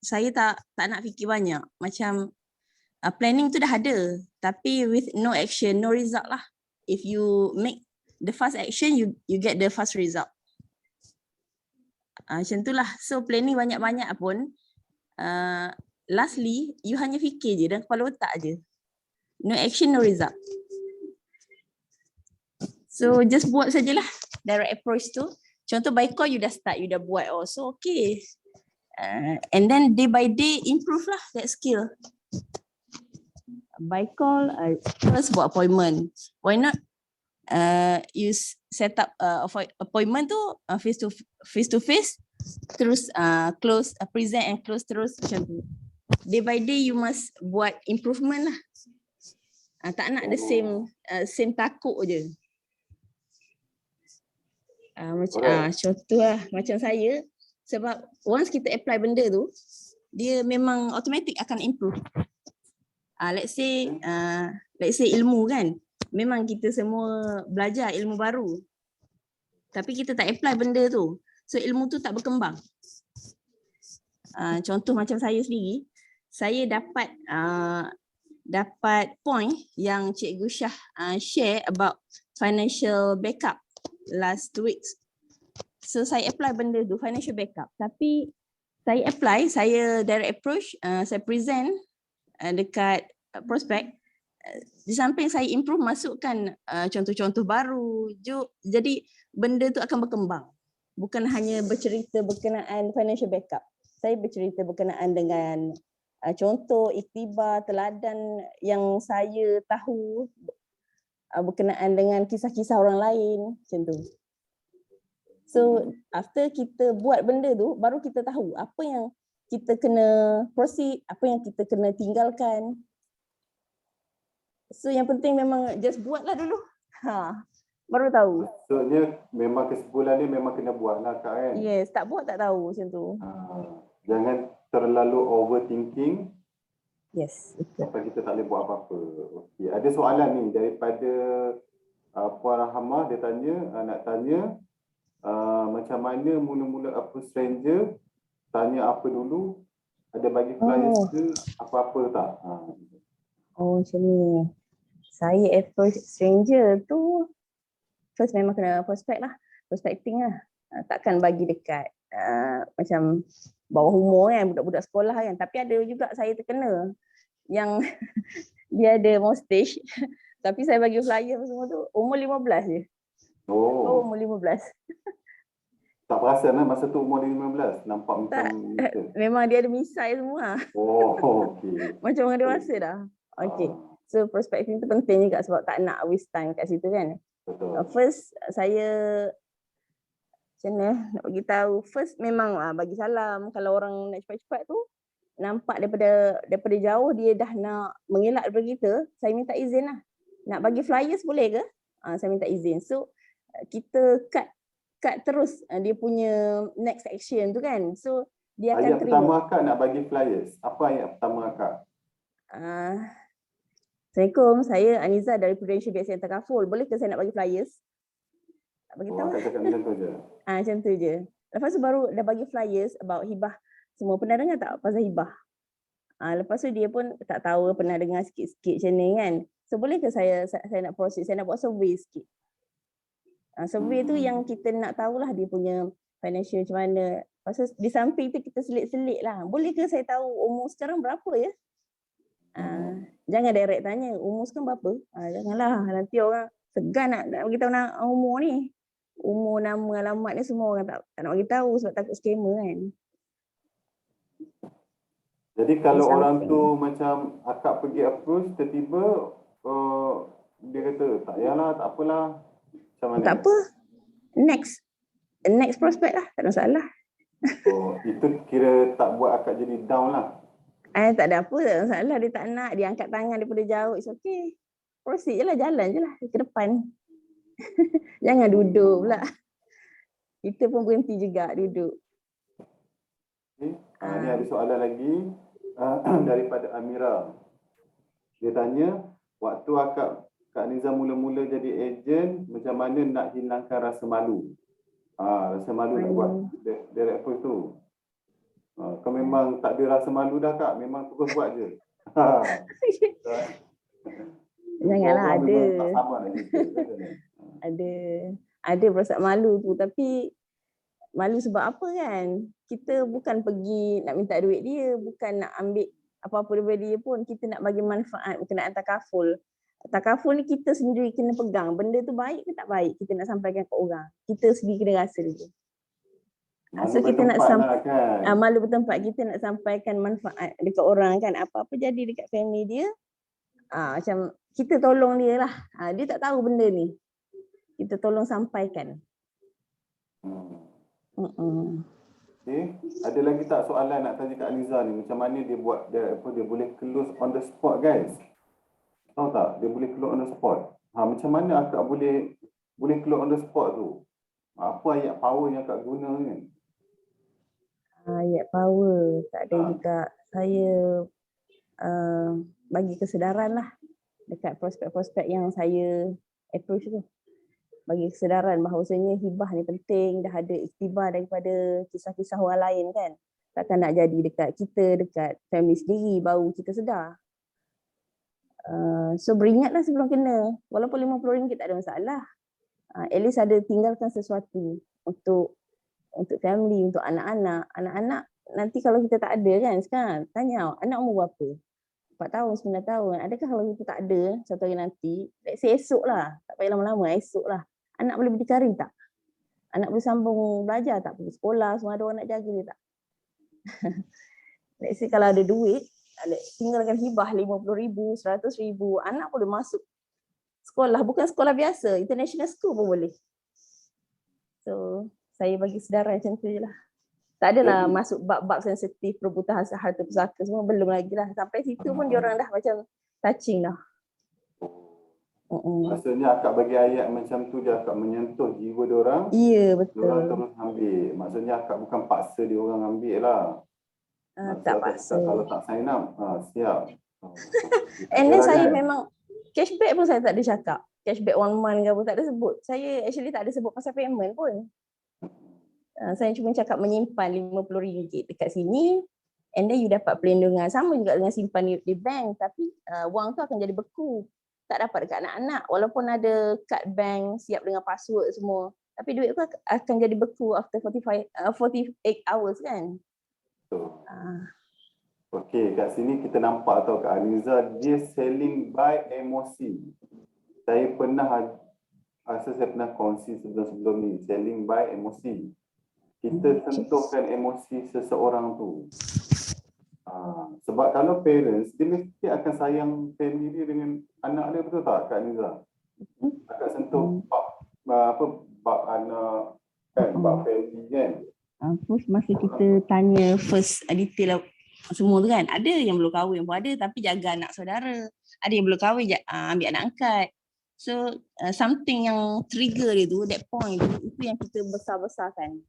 saya tak nak fikir banyak. Macam planning tu dah ada. Tapi with no action, no result lah. If you make the fast action, you get the fast result. Macam tu lah. So planning banyak-banyak pun, lastly, you hanya fikir je dalam kepala otak je. No action, no result. So just buat sajalah direct approach tu. Contoh by call you dah start, you dah buat also okay. And then day by day improve lah that skill. By call, first buat appointment. Why not you set up appointment tu face to face, terus close, present and close terus macam tu. Day by day you must buat improvement lah. Tak nak the same takut je. Contoh lah macam saya, sebab once kita apply benda tu, dia memang automatic akan improve. Let's say ilmu kan, memang kita semua belajar ilmu baru, tapi kita tak apply benda tu, so ilmu tu tak berkembang. Contoh macam saya sendiri, saya dapat point yang Cikgu Syah share about financial backup last 2 weeks. So saya apply benda tu, financial backup, tapi saya apply, saya direct approach, saya present dekat prospek. Di samping saya improve, masukkan contoh-contoh baru, jadi benda tu akan berkembang. Bukan hanya bercerita berkenaan financial backup, saya bercerita berkenaan dengan contoh, iktibar, teladan yang saya tahu berkenaan dengan kisah-kisah orang lain macam tu. So after kita buat benda tu, baru kita tahu apa yang kita kena proceed, apa yang kita kena tinggalkan. So yang penting memang just buatlah dulu. Baru tahu. Maksudnya memang kesimpulan ni memang kena buat lah Kak kan? Yes, tak buat tak tahu macam tu. Jangan terlalu overthinking Yes, betul. sampai kita tak boleh buat apa-apa. Okey, ada soalan ni daripada Puan Rahmah, dia tanya, nak tanya macam mana mula-mula approach stranger, tanya apa dulu, ada bagi flyers ke apa-apa tak? Oh macam ni. Saya approach stranger tu first memang kena prospecting lah. Takkan bagi dekat macam bawah umur kan, budak-budak sekolah kan. Tapi ada juga saya terkena yang dia ada mau stage tapi saya bagi flyer semua tu umur 15 je. Oh, Umur 15. tak perasan lah masa tu umur dia 15, nampak macam Tak. Memang dia ada misai semua. Oh, okey. Macam orang dewasa dah. Okay. So prospecting tu penting juga sebab tak nak waste time kat situ kan. Betul. First saya macam mana nak bagi tahu, first memang bagi salam. Kalau orang nak cepat-cepat tu nampak daripada jauh dia dah nak mengelak daripada kita, saya minta izin lah. Nak bagi flyers boleh ke? Saya minta izin. So kita cut terus dia punya next action tu kan. So dia akan Ayat terima. pertama Kak nak bagi flyers. Apa ayat pertama Kak? Assalamualaikum, saya Aniza dari Prudential BSN Takaful. Boleh ke saya nak bagi flyers? Tak bagi tahu. Akak cakap macam tu je. Macam tu je. Lepas tu baru dah bagi flyers about hibah. Semua pernah dengar tak pasal hibah? Lepas tu dia pun tak tahu, pernah dengar sikit-sikit macam ni kan. So boleh ke saya nak proceed, saya nak buat survey sikit. Survey tu yang kita nak tahulah dia punya financial macam mana. Lepas tu di samping tu kita selit-selit lah. Boleh ke saya tahu umur sekarang berapa ya? Jangan direct tanya umur sekarang berapa. Janganlah nanti orang segan nak bagi tahu nak umur ni. Umur, nama, alamat ni semua orang tak nak bagi tahu sebab takut scammer kan. Jadi kalau orang tu macam akak pergi approach, tiba-tiba dia kata tak payahlah, tak apalah. Macam mana? Tak apa. Next prospect lah, tak ada masalah. Oh, itu kira tak buat akak jadi down lah. Tak ada apa, tak ada masalah. Dia tak nak, dia angkat tangan daripada jauh. It's okay. Proceed je lah, jalan je lah ke depan. Jangan duduk pula. Kita pun berhenti juga duduk. Okay. Ni ada soalan lagi daripada Amira. Dia tanya, waktu Kak Niza mula-mula jadi ejen, macam mana nak hilangkan rasa malu? Rasa malu nak buat direct approach tu. Kau memang tak ada rasa malu dah Kak, memang terus buat je. Janganlah ada. Tak sama lagi. Ada perasaan malu tu, tapi malu sebab apa kan? Kita bukan pergi nak minta duit dia, bukan nak ambil apa-apa daripada dia pun. Kita nak bagi manfaat berkenaan takaful. Takaful ni kita sendiri kena pegang. Benda tu baik ke tak baik, kita nak sampaikan ke orang. Kita sendiri kena rasa dulu. So kita nak kan? malu bertempat, kita nak sampaikan manfaat dekat orang kan. Apa-apa jadi dekat family dia, macam kita tolong dia lah. Dia tak tahu benda ni. Kita tolong sampaikan. Okay. Ada lagi tak soalan nak tanya Kak Aliza ni? Macam mana dia buat, dia boleh close on the spot guys? Tahu tak? Dia boleh close on the spot. Macam mana akak boleh close on the spot tu? Apa ayat power yang akak guna kan? Ayat power tak ada juga. Saya bagi kesedaran lah dekat prospek-prospek yang saya approach tu. Bagi kesedaran bahawasanya hibah ni penting, dah ada iktibar daripada kisah-kisah orang lain kan. Takkan nak jadi dekat kita, dekat family sendiri baru kita sedar. So beringatlah sebelum kena. Walaupun RM50 tak ada masalah. At least ada tinggalkan sesuatu untuk family, untuk anak-anak. Anak-anak nanti kalau kita tak ada kan sekarang, tanya anak umur berapa? 4 tahun, 9 tahun. Adakah kalau kita tak ada satu hari nanti, let's say esok lah, tak payah lama-lama, esok lah. Anak boleh berdikari tak? Anak boleh sambung belajar tak? Pergi sekolah, semua ada orang nak jaga dia tak? Let's say kalau ada duit, tinggalkan hibah 50,000, 100,000, anak boleh masuk sekolah, bukan sekolah biasa, international school pun boleh. So, saya bagi sedaran macam tu je lah. Tak adalah Jadi- masuk bab-bab sensitif perebutan harta pusaka semua, belum lagi lah. Sampai situ pun diorang dah macam touching dah. Maksudnya akak bagi ayat macam tu je, akak menyentuh jiwa diorang, Ya, diorang betul. terus ambil. Maksudnya akak bukan paksa diorang ambil lah. Tak Akak paksa. cakap, kalau tak sign up, siap. And then Yelah saya kan? memang cashback pun saya tak ada cakap. Cashback 1 month ke apa tak ada sebut. Saya actually tak ada sebut pasal payment pun. Saya cuma cakap menyimpan RM50 dekat sini and then you dapat perlindungan. Sama juga dengan simpan di bank, tapi wang tu akan jadi beku. Tak dapat dekat anak-anak walaupun ada kad bank siap dengan password semua. Tapi duit tu akan jadi beku after 48 hours kan. Betul. Okey, kat sini kita nampak tau Kak Aniza, dia selling by emosi. Saya pernah, saya pernah kongsi sebelum-sebelum ni, selling by emosi. Kita sentuhkan emosi seseorang tu. Sebab kalau parents, dia mesti akan sayang family dia dengan anak dia, betul tak Kak Aniza? Akan sentuh bab anak kan, bab family kan. Terus masa kita tanya first detail semua tu kan, ada yang belum kahwin pun ada tapi jaga anak saudara, ada yang belum kahwin ambil anak angkat. So something yang trigger dia tu, that point tu, itu yang kita besar-besarkan.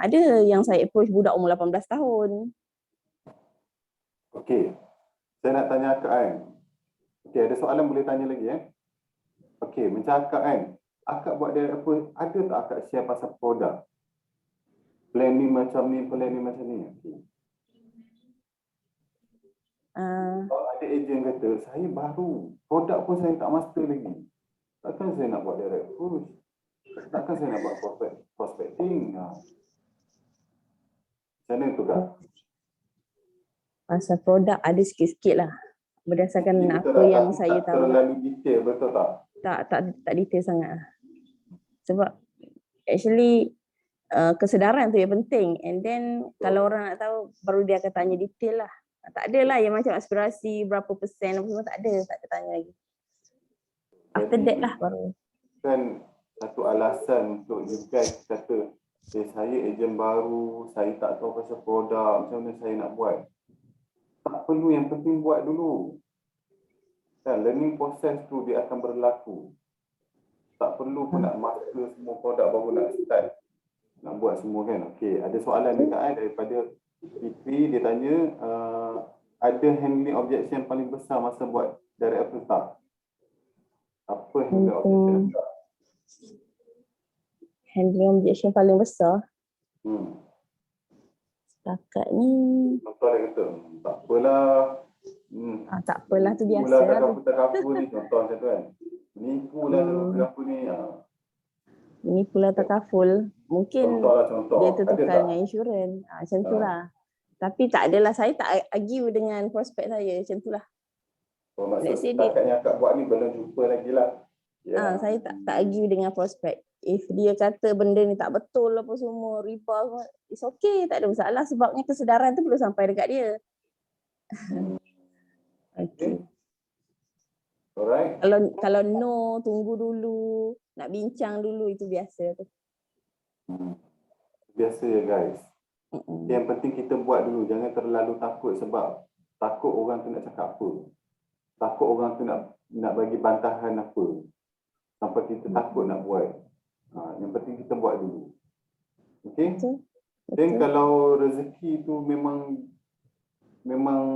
Ada yang saya approach budak umur 18 tahun. Okey, saya nak tanya akak kan. Okey, ada soalan boleh tanya lagi Okey, macam akak kan, akak buat dia apa, ada tak akak share pasal produk? Plan ni macam ni, plan ni macam ni. Okay. Kalau ada ejen kata, saya baru, produk pun saya tak master lagi. Takkan saya nak buat direct push? Takkan saya nak buat prospecting? Macam mana tu Kak? Pasal produk ada sikit-sikit lah. Berdasarkan Betul apa tak? yang Tak saya tahu. terlalu detail, betul tak? Tak detail sangat lah. Sebab actually kesedaran tu yang penting. And then kalau orang nak tahu, baru dia akan tanya detail lah. Tak ada lah yang macam aspirasi berapa persen apa semua, tak ada tanya lagi. After that lah baru. Kan satu alasan untuk you guys kata, saya ejen baru, saya tak tahu pasal produk, macam mana saya nak buat. Tak perlu, yang penting buat dulu. Kan, learning process tu dia akan berlaku. Tak perlu pun nak master semua produk baru nak start. Nak buat semua kan. Okey, ada soalan ni Kak daripada Fitri, dia tanya, ada handling objection paling besar masa buat direct approach tak? Apa handling objection tak? Handling objection paling besar setakat ni Contoh dia kata, tak apalah. tak apalah tu biasa Itulah lah. takaful ni, contoh macam tu kan. Menipu lah takaful ni. Ini pula takaful. Mungkin Contoh. dia Ada tertukar tak? dengan insurans. Macam tu lah. Tapi tak adalah, saya tak argue dengan prospek saya. Macam tu lah. Maksud Let's say setakat yang akak buat ni belum jumpa lagi lah. Saya tak argue dengan prospek. If dia kata benda ni tak betul apa semua, riba semua, it's okay, tak ada masalah sebabnya kesedaran tu perlu sampai dekat dia. Okay. Alright. Kalau no, tunggu dulu, nak bincang dulu, itu biasa tu. Biasa ya guys. Yang penting kita buat dulu, jangan terlalu takut sebab takut orang tu nak cakap apa. Takut orang tu nak bagi bantahan apa. Sampai kita takut nak buat. Yang penting kita buat dulu. Okay? Dan kalau rezeki tu memang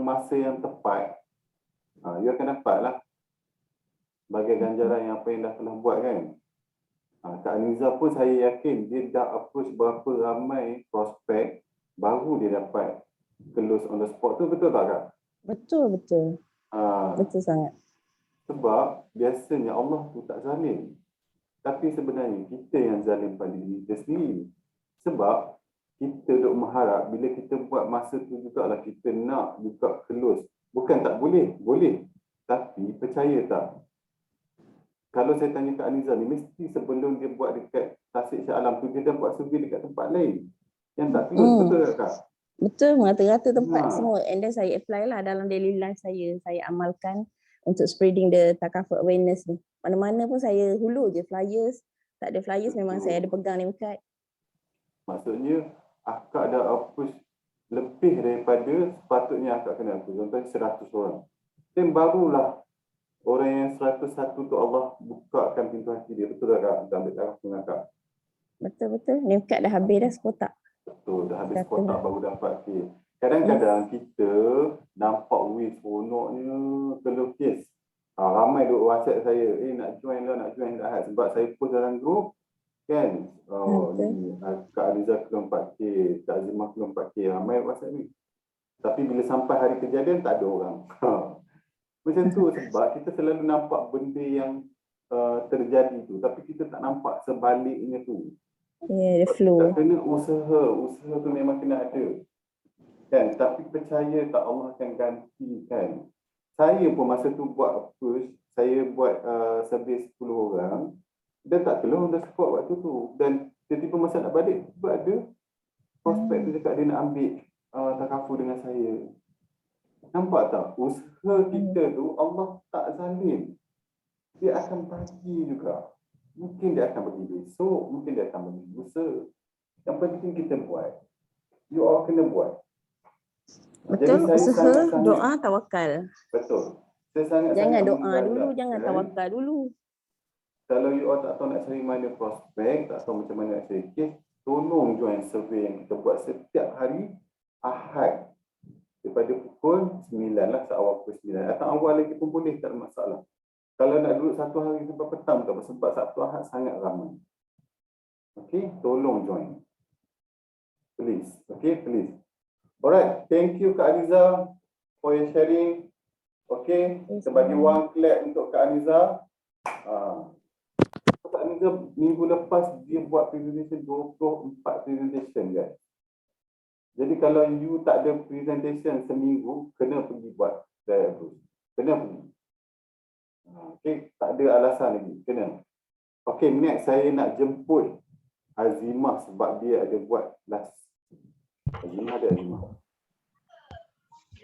masa yang tepat, you akan dapat lah sebagai ganjaran yang apa yang dah telah buat kan. Kak Aniza pun saya yakin dia dah approach berapa ramai prospek baru dia dapat close on the spot tu, betul tak Kak? Betul. Betul sangat. Sebab biasanya Allah tu tak zalim. Tapi sebenarnya kita yang zalim pada diri kita sendiri. Sebab kita duk mengharap bila kita buat masa tu jugalah kita nak juga close. Bukan tak boleh, boleh. Tapi percaya tak? Kalau saya tanya Kak Aniza ni, mesti sebelum dia buat dekat Tasik Shah Alam tu, dia dah buat survey dekat tempat lain. Yang tak close, betul tak Kak? Betul, merata-rata tempat Ha. semua. And then saya apply lah dalam daily life saya. Saya amalkan untuk spreading the takaful awareness ni. Mana-mana pun saya hulur je flyers. Tak ada flyers memang saya ada pegang name card. Maksudnya akak dah approach lebih daripada sepatutnya akak kena approach. Contohnya 100 orang. Dan barulah orang yang 101 tu Allah bukakan pintu hati dia. Betul tak Kak? Kita ambil taraf dengan Kak. Betul-betul. Name card dah habis dah sekotak. Betul, dah habis 100 kotak baru dapat case. Kadang-kadang kita nampak seronoknya kelukis. Ramai duk WhatsApp saya, nak join lah, nak join Ahad. Sebab saya post dalam grup, kan? Ni, Kak Aliza ke 4K, Kak Azimah ke 4K, ramai WhatsApp ni. Tapi bila sampai hari kejadian, tak ada orang. Macam tu sebab kita selalu nampak benda yang terjadi tu. Tapi kita tak nampak sebaliknya tu. Yeah, the flow. Tak kena usaha tu memang kena ada. Kan? Tapi percaya tak Allah akan gantikan. Saya pun masa tu buat push, saya buat survey 10 orang dan tak keluar on the spot waktu tu. Dan tiba-tiba masa nak balik, tiba ada prospek tu cakap dia nak ambil takaful dengan saya. Nampak tak? Usaha kita tu Allah tak zalim. Dia akan bagi juga. Mungkin dia akan bagi besok, mungkin dia akan bagi lusa. Yang penting kita buat. You all kena buat. Betul, Jadi saya usaha, sangat-sangat- doa, tawakal. Betul. Saya sangat-sangat Jangan doa menggalakkan. dulu, jangan tawakal dulu. Kalau you all tak tahu nak cari mana prospek, tak tahu macam mana nak cari kes, tolong join survey yang kita buat setiap hari Ahad. Daripada pukul 9 lah, seawal pukul 9. Atau awal lagi pun boleh, tak ada masalah. Kalau nak duduk satu hari sampai petang tak apa, sebab Sabtu Ahad sangat ramai. Okay, tolong join. Please, okay, please. Alright, thank you Kak Aliza for your sharing. Okay, kita bagi one clap untuk Kak Aliza. Kak Aliza minggu lepas dia buat presentation 24 presentation guys. Jadi kalau you tak ada presentation seminggu, kena pergi buat direct approach. Kena pergi. Okay, tak ada alasan lagi. Kena. Okay, next saya nak jemput Azimah sebab dia ada buat last. Azimah ada Azimah.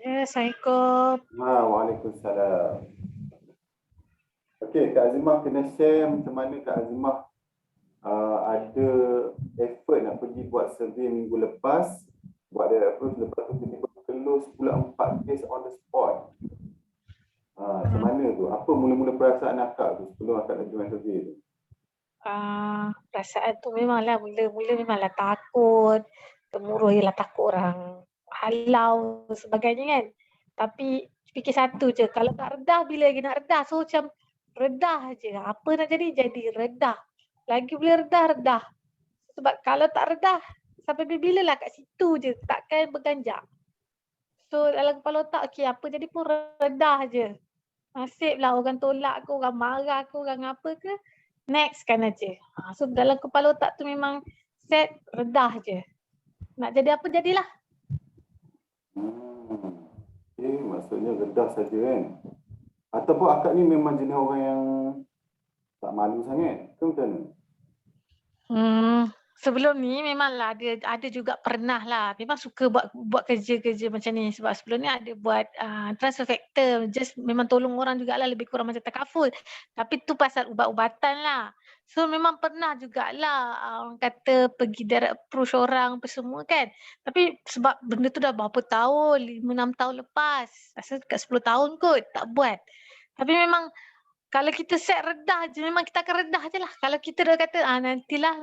Assalamualaikum. Waalaikumsalam. Okay, Kak Azimah kena share macam mana Kak Azimah ada effort nak pergi buat survey minggu lepas, buat direct approach, lepas tu tiba-tiba close pula 4 case on the spot. Macam mana tu? Apa mula-mula perasaan akak tu sebelum akak nak join survey tu? Perasaan tu memanglah mula-mula memanglah takut, gemuruh, ialah takut orang halau sebagainya kan. Tapi fikir satu je, kalau tak redah bila lagi nak redah. So macam redah je. Apa nak jadi redah. Lagi boleh redah. Sebab kalau tak redah, sampai bila lah kat situ je, takkan berganjak. So dalam kepala otak, okay, apa jadi pun redah je. Nasiblah orang tolak ke, orang marah ke, orang apa ke, next kan aja. So dalam kepala otak tu memang set redah je. Nak jadi apa jadilah. Okay, maksudnya redah saja kan? Ataupun akak ni memang jenis orang yang tak malu sangat ke macam mana? Sebelum ni memanglah ada juga pernah lah. Memang suka buat kerja-kerja macam ni. Sebab sebelum ni ada buat transfer factor. Just memang tolong orang jugalah, lebih kurang macam takaful. Tapi tu pasal ubat-ubatan lah. So memang pernah jugalah orang kata pergi direct approach orang apa semua kan. Tapi sebab benda tu dah berapa tahun, 5-6 tahun lepas. Rasa dekat 10 tahun kot tak buat. Tapi memang kalau kita set redah je, memang kita akan redah je lah. Kalau kita dah kata, nantilah,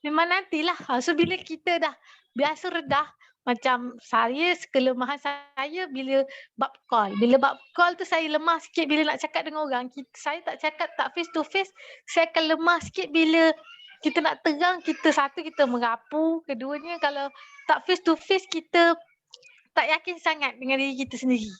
memang nantilah. So bila kita dah biasa redah, macam saya, kelemahan saya bila bab call. Bila bab call tu saya lemah sikit bila nak cakap dengan orang. Saya tak cakap, tak face to face, saya akan lemah sikit bila kita nak terang, kita merapu. Keduanya kalau tak face to face, kita tak yakin sangat dengan diri kita sendiri.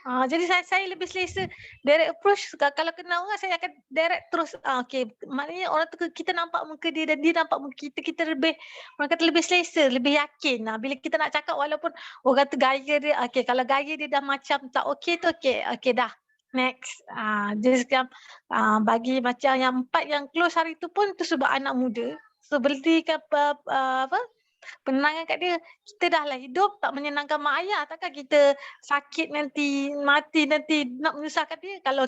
Jadi saya lebih selesa direct approach. Kalau kenal orang saya akan direct terus. Okay, maknanya orang tu kita nampak muka dia dan dia nampak muka kita lebih, orang kata lebih selesa, lebih yakin. Bila kita nak cakap walaupun orang kata gaya dia, okay, kalau gaya dia dah macam tak okay tu okay dah. Next. Jadi sekarang bagi macam yang 4 yang close hari tu pun tu sebab anak muda. So belikan penenangan kat dia. Kita dah lah hidup tak menyenangkan mak ayah, takkan kita sakit nanti, mati nanti nak menyusahkan dia. Kalau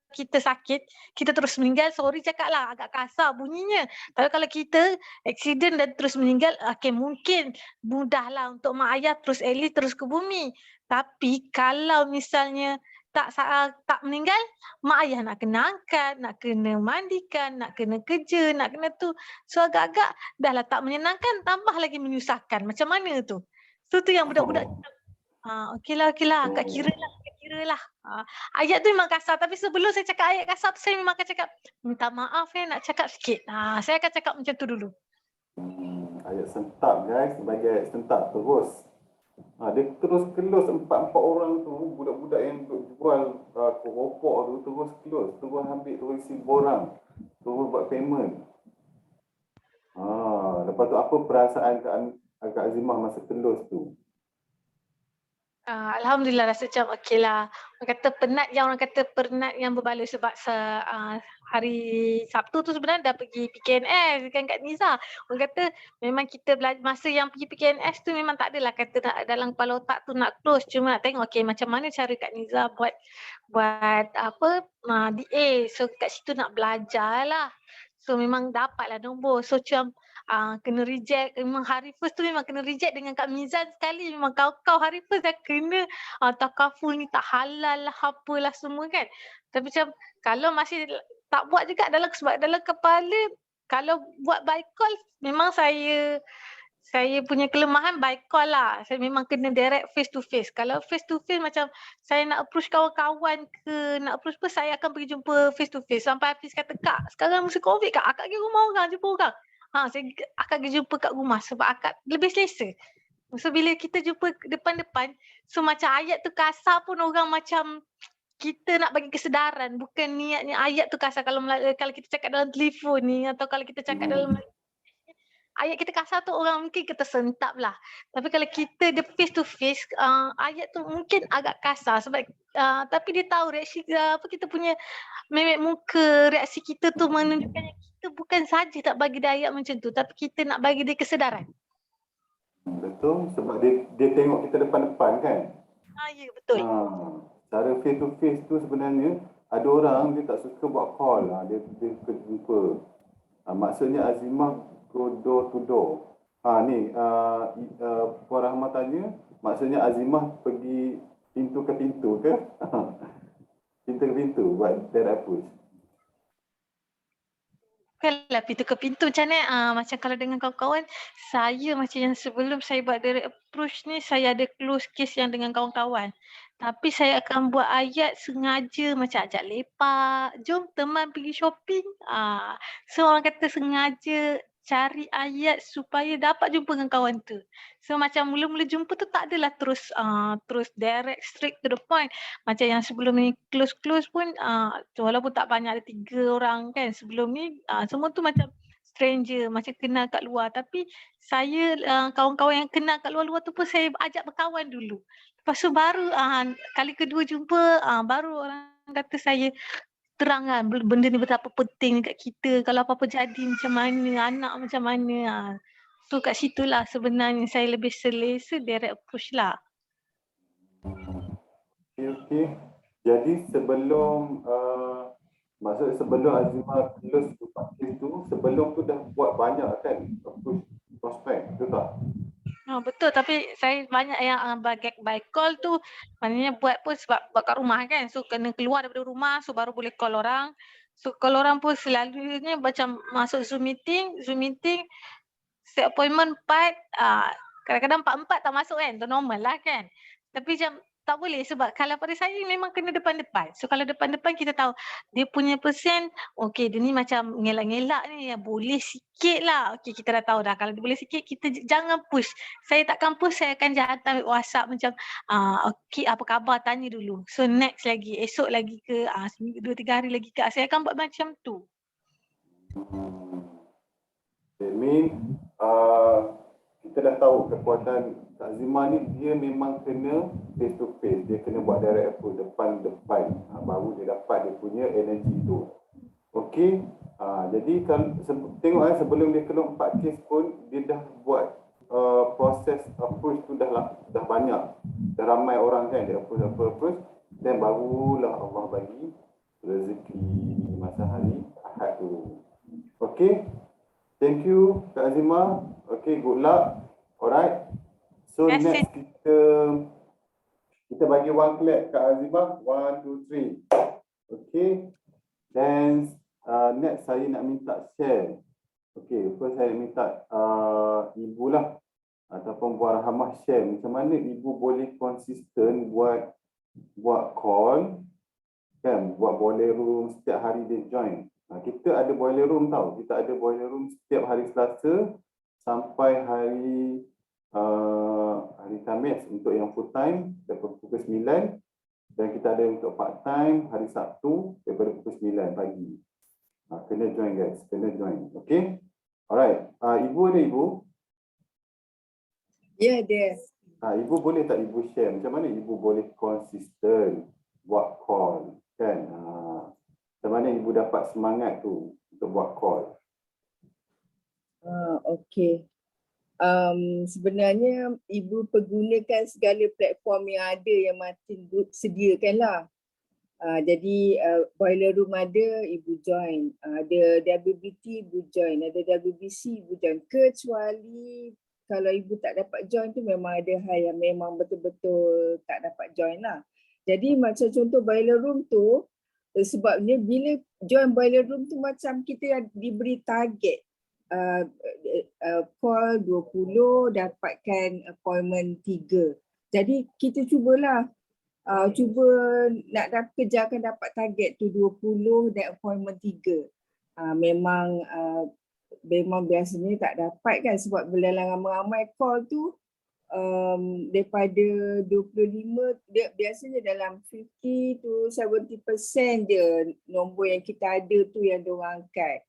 kita sakit, kita terus meninggal, sorry cakap lah, agak kasar bunyinya. Tapi kalau kita accident dan terus meninggal, okay, mungkin mudahlah untuk mak ayah terus terus ke bumi. Tapi kalau misalnya tak meninggal, mak ayah nak kena angkat, nak kena mandikan, nak kena kerja, nak kena tu. So agak-agak dah lah tak menyenangkan, tambah lagi menyusahkan. Macam mana tu? So tu yang budak-budak okeylah, akak kira lah. Ayat tu memang kasar, tapi sebelum saya cakap ayat kasar tu saya memang akan cakap minta maaf nak cakap sikit. Saya akan cakap macam tu dulu. Ayat sentap guys, sebagai ayat sentap terus. Dia terus close empat orang tu, budak-budak yang jual keropok tu terus close, terus ambil, terus isi borang, terus buat payment. Lepas tu apa perasaan Kak Azimah masa close tu? Alhamdulillah rasa macam okeylah. Orang kata penat yang berbaloi sebab hari Sabtu tu sebenarnya dah pergi PKNS kan Kak Niza. Orang kata memang kita belajar masa yang pergi PKNS tu memang tak adalah kata nak dalam kepala otak tu nak close, cuma nak tengok okey macam mana cara Kak Niza buat DA. So kat situ nak belajar lah. So memang dapatlah nombor. So macam kena reject. Memang hari first tu memang kena reject dengan Kak Mizan sekali. Memang kau hari first dah kena takaful ni tak halal lah apalah semua kan. Tapi macam kalau masih tak buat juga sebab dalam kepala kalau buat by call memang saya punya kelemahan by call lah. Saya memang kena direct face to face. Kalau face to face macam saya nak approach kawan-kawan ke nak approach apa, saya akan pergi jumpa face to face. Sampai Hafiz kata, Kak sekarang musim COVID Kak, akak pergi rumah orang, jumpa orang. Saya akan pergi jumpa kat rumah sebab akak lebih selesa. So bila kita jumpa depan-depan, so macam ayat tu kasar pun orang macam kita nak bagi kesedaran. Bukan niatnya ayat tu kasar kalau kita cakap dalam telefon ni atau kalau kita cakap dalam ayat kita kasar tu orang mungkin kita sentap lah. Tapi kalau kita the face to face, ayat tu mungkin agak kasar sebab tapi dia tahu reaksi kita punya memek muka, reaksi kita tu menunjukkan yang kita bukan saja tak bagi dia ayat macam tu, tapi kita nak bagi dia kesedaran. Betul, sebab dia tengok kita depan-depan kan? Ya betul. Cara face to face tu sebenarnya ada orang dia tak suka buat call, dia suka jumpa. Maksudnya Azimah go door to door. Puan Rahmat tanya, maksudnya Azimah pergi pintu ke pintu ke? Pintu ke pintu buat direct approach. Bukanlah pintu ke pintu macam mana. Macam kalau dengan kawan-kawan, saya macam yang sebelum saya buat direct approach ni, saya ada close case yang dengan kawan-kawan. Tapi saya akan buat ayat sengaja macam ajak lepak, jom teman pergi shopping. So orang kata sengaja cari ayat supaya dapat jumpa dengan kawan tu. So macam mula-mula jumpa tu tak adalah terus direct straight to the point. Macam yang sebelum ni close pun walaupun tak banyak, ada 3 orang kan sebelum ni, semua tu macam stranger, macam kenal kat luar. Tapi saya kawan-kawan yang kenal kat luar-luar tu pun saya ajak berkawan dulu. Lepas tu baru kali kedua jumpa, baru orang kata saya terangkan benda ni betapa penting dekat kita, kalau apa-apa jadi macam mana, anak macam mana. So kat situlah sebenarnya saya lebih selesa direct approach lah. Okay. Jadi sebelum sebelum Azimah close tu, sebelum tu dah buat banyak kan approach prospek, betul tak? Betul, tapi saya banyak yang by call tu maknanya buat pun sebab buat kat rumah kan. So kena keluar daripada rumah, so baru boleh call orang. So call orang pun selalunya macam masuk Zoom meeting, set appointment 4, kadang-kadang 4 tak masuk kan, tu normal lah kan. Tapi macam tak boleh sebab kalau pada saya memang kena depan-depan. So kalau depan-depan kita tahu dia punya persen, okey dia ni macam ngelak-ngelak ni, boleh sikit lah. Okey kita dah tahu dah kalau dia boleh sikit, kita jangan push. Saya takkan push, saya akan hantar WhatsApp macam okey apa khabar, tanya dulu. So next lagi, esok lagi ke, seminggu 2-3 hari lagi ke, saya akan buat macam tu. That means kita dah tahu kekuatan Kak Azimah ni, dia memang kena face to face, dia kena buat direct approach depan-depan, baru dia dapat dia punya energi tu. Okey, jadi kalau tengok sebelum dia keluar 4 kes pun dia dah buat proses approach tu dah banyak. Dah ramai orang kan dia approach. Dan barulah Allah bagi rezeki masa hari Ahad tu. Okay. Thank you Kak Azimah. Okay, good luck. Alright. So Yes, next kita bagi one clap Kak Azimah. 1, 2, 3. Okay. Then next saya nak minta share. Okay, first saya nak minta ibu lah ataupun Puan Rahmah share macam mana ibu boleh konsisten buat call kan, buat boiler room setiap hari dia join. Kita ada boiler room tau. Kita ada boiler room setiap hari Selasa sampai hari Khamis untuk yang full time daripada pukul 9 dan kita ada untuk part time hari Sabtu daripada pukul 9 pagi. Kena join guys, kena join. Okay? Alright. Ibu ada ibu? Ya, ada. Ibu boleh tak ibu share macam mana ibu boleh konsisten buat call kan? Macam mana ibu dapat semangat tu untuk buat call? Okey. Sebenarnya ibu pergunakan segala platform yang ada yang Martin Group sediakanlah. Jadi boiler room ada, ibu join. Ada WBT, ibu join. Ada WBC, ibu join. Kecuali kalau ibu tak dapat join tu memang ada hal yang memang betul-betul tak dapat join lah. Jadi macam contoh boiler room tu, sebabnya bila join boiler room tu macam kita diberi target. Call 20, dapatkan appointment 3. Jadi kita cubalah. Cuba nak kejarkan dapat target tu 20 dan appointment 3. Memang biasanya tak dapat kan sebab bila ramai-ramai call tu daripada 25 dia biasanya dalam 50 to 70% je nombor yang kita ada tu yang diorang angkat.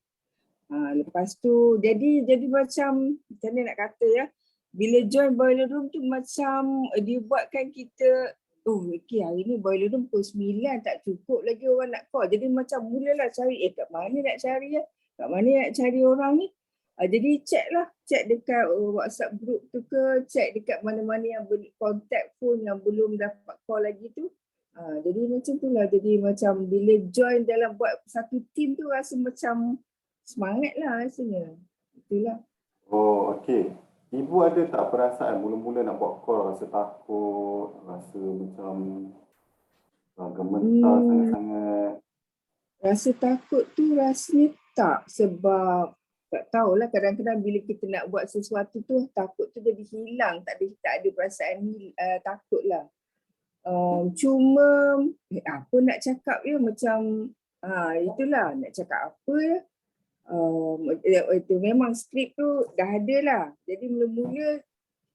Lepas tu jadi macam mana nak kata ya, bila join boiler room tu macam dia buatkan kita okay, hari ni boiler room pukul 9 tak cukup lagi orang nak call. Jadi macam mulalah cari kat mana nak cari ya? Kat mana nak cari orang ni? Jadi check dekat WhatsApp group tu ke, check dekat mana-mana yang contact phone yang belum dapat call lagi tu. Jadi macam tu lah. Jadi macam bila join dalam buat satu team tu rasa macam semangat lah rasanya. Itulah. Oh, okey. Ibu ada tak perasaan mula-mula nak buat call rasa takut, rasa macam gemetar sangat-sangat? Rasa takut tu rasanya tak, sebab tak tahulah kadang-kadang bila kita nak buat sesuatu tu takut tu jadi hilang, tak ada perasaan takut lah. Cuma apa nak cakap ya macam itulah nak cakap apa ya. Itu memang skrip tu dah ada lah. Jadi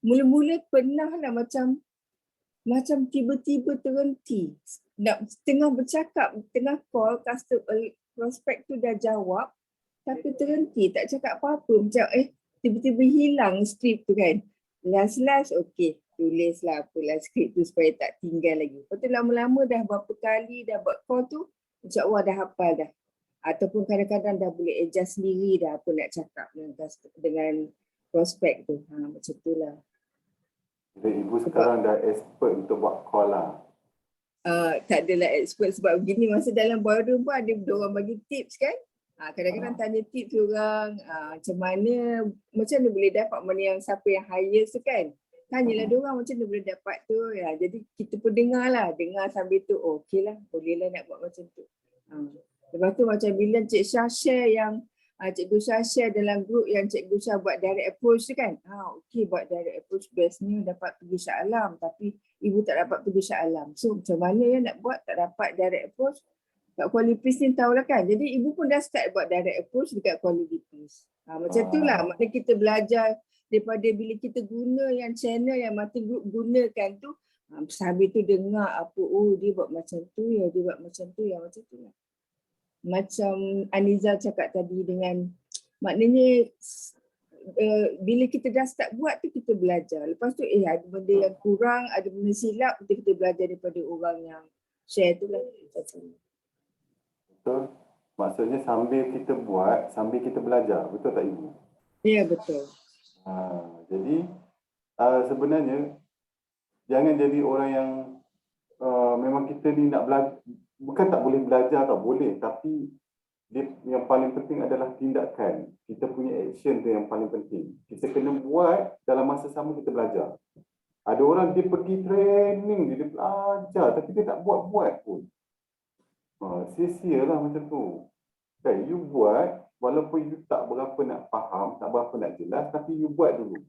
mula-mula pernah lah macam tiba-tiba terhenti. Nak tengah bercakap, tengah call, prospek tu dah jawab tapi terhenti, tak cakap apa-apa. Macam tiba-tiba hilang skrip tu kan. Last okey, tulislah apalah skrip tu supaya tak tinggal lagi. Lepas tu lama-lama dah berapa kali dah buat call tu, insya-Allah dah hafal dah. Ataupun kadang-kadang dah boleh adjust sendiri dah apa nak cakap dengan prospek tu. Macam tu lah. Jadi ibu sekarang dah expert untuk buat call lah. Tak adalah expert sebab begini masa dalam boardroom pun ada orang bagi tips kan. Kadang-kadang tanya tips orang macam mana boleh dapat mana yang siapa yang highest tu kan. Tanyalah diorang macam mana boleh dapat tu. Jadi kita pun dengar sambil tu okey lah bolehlah nak buat macam tu. Lepas tu macam bila Cik Syah share yang Cikgu Syah share dalam group yang Cikgu Syah buat direct approach tu kan. Okey buat direct approach bestnya dapat pergi Shah Alam tapi ibu tak dapat pergi Shah Alam. So macam mana ya nak buat tak dapat direct approach. Kat Kuala Lupis ni tahulah kan. Jadi ibu pun dah start buat direct approach dekat Kuala Lupis. Macam tu lah. Maknanya kita belajar daripada bila kita guna yang channel yang Martin Group gunakan tu. Sambil tu dengar apa, dia buat macam tu ya, dia buat macam tu ya, macam tu lah. Macam Aniza cakap tadi dengan maknanya bila kita dah start buat tu kita belajar. Lepas tu ada benda yang kurang, ada benda silap, kita belajar daripada orang yang share tu lah. Betul. Maksudnya sambil kita buat, sambil kita belajar. Betul tak ibu? Ya betul. Jadi sebenarnya jangan jadi orang yang memang kita ni nak belajar, bukan tak boleh belajar tau, boleh, tapi dia, yang paling penting adalah tindakan. Kita punya action tu yang paling penting. Kita kena buat, dalam masa sama kita belajar. Ada orang dia pergi training, dia belajar tapi dia tak buat-buat pun. Sia-sia lah macam tu. Kan, you buat, walaupun you tak berapa nak faham, tak berapa nak jelas, tapi you buat dulu.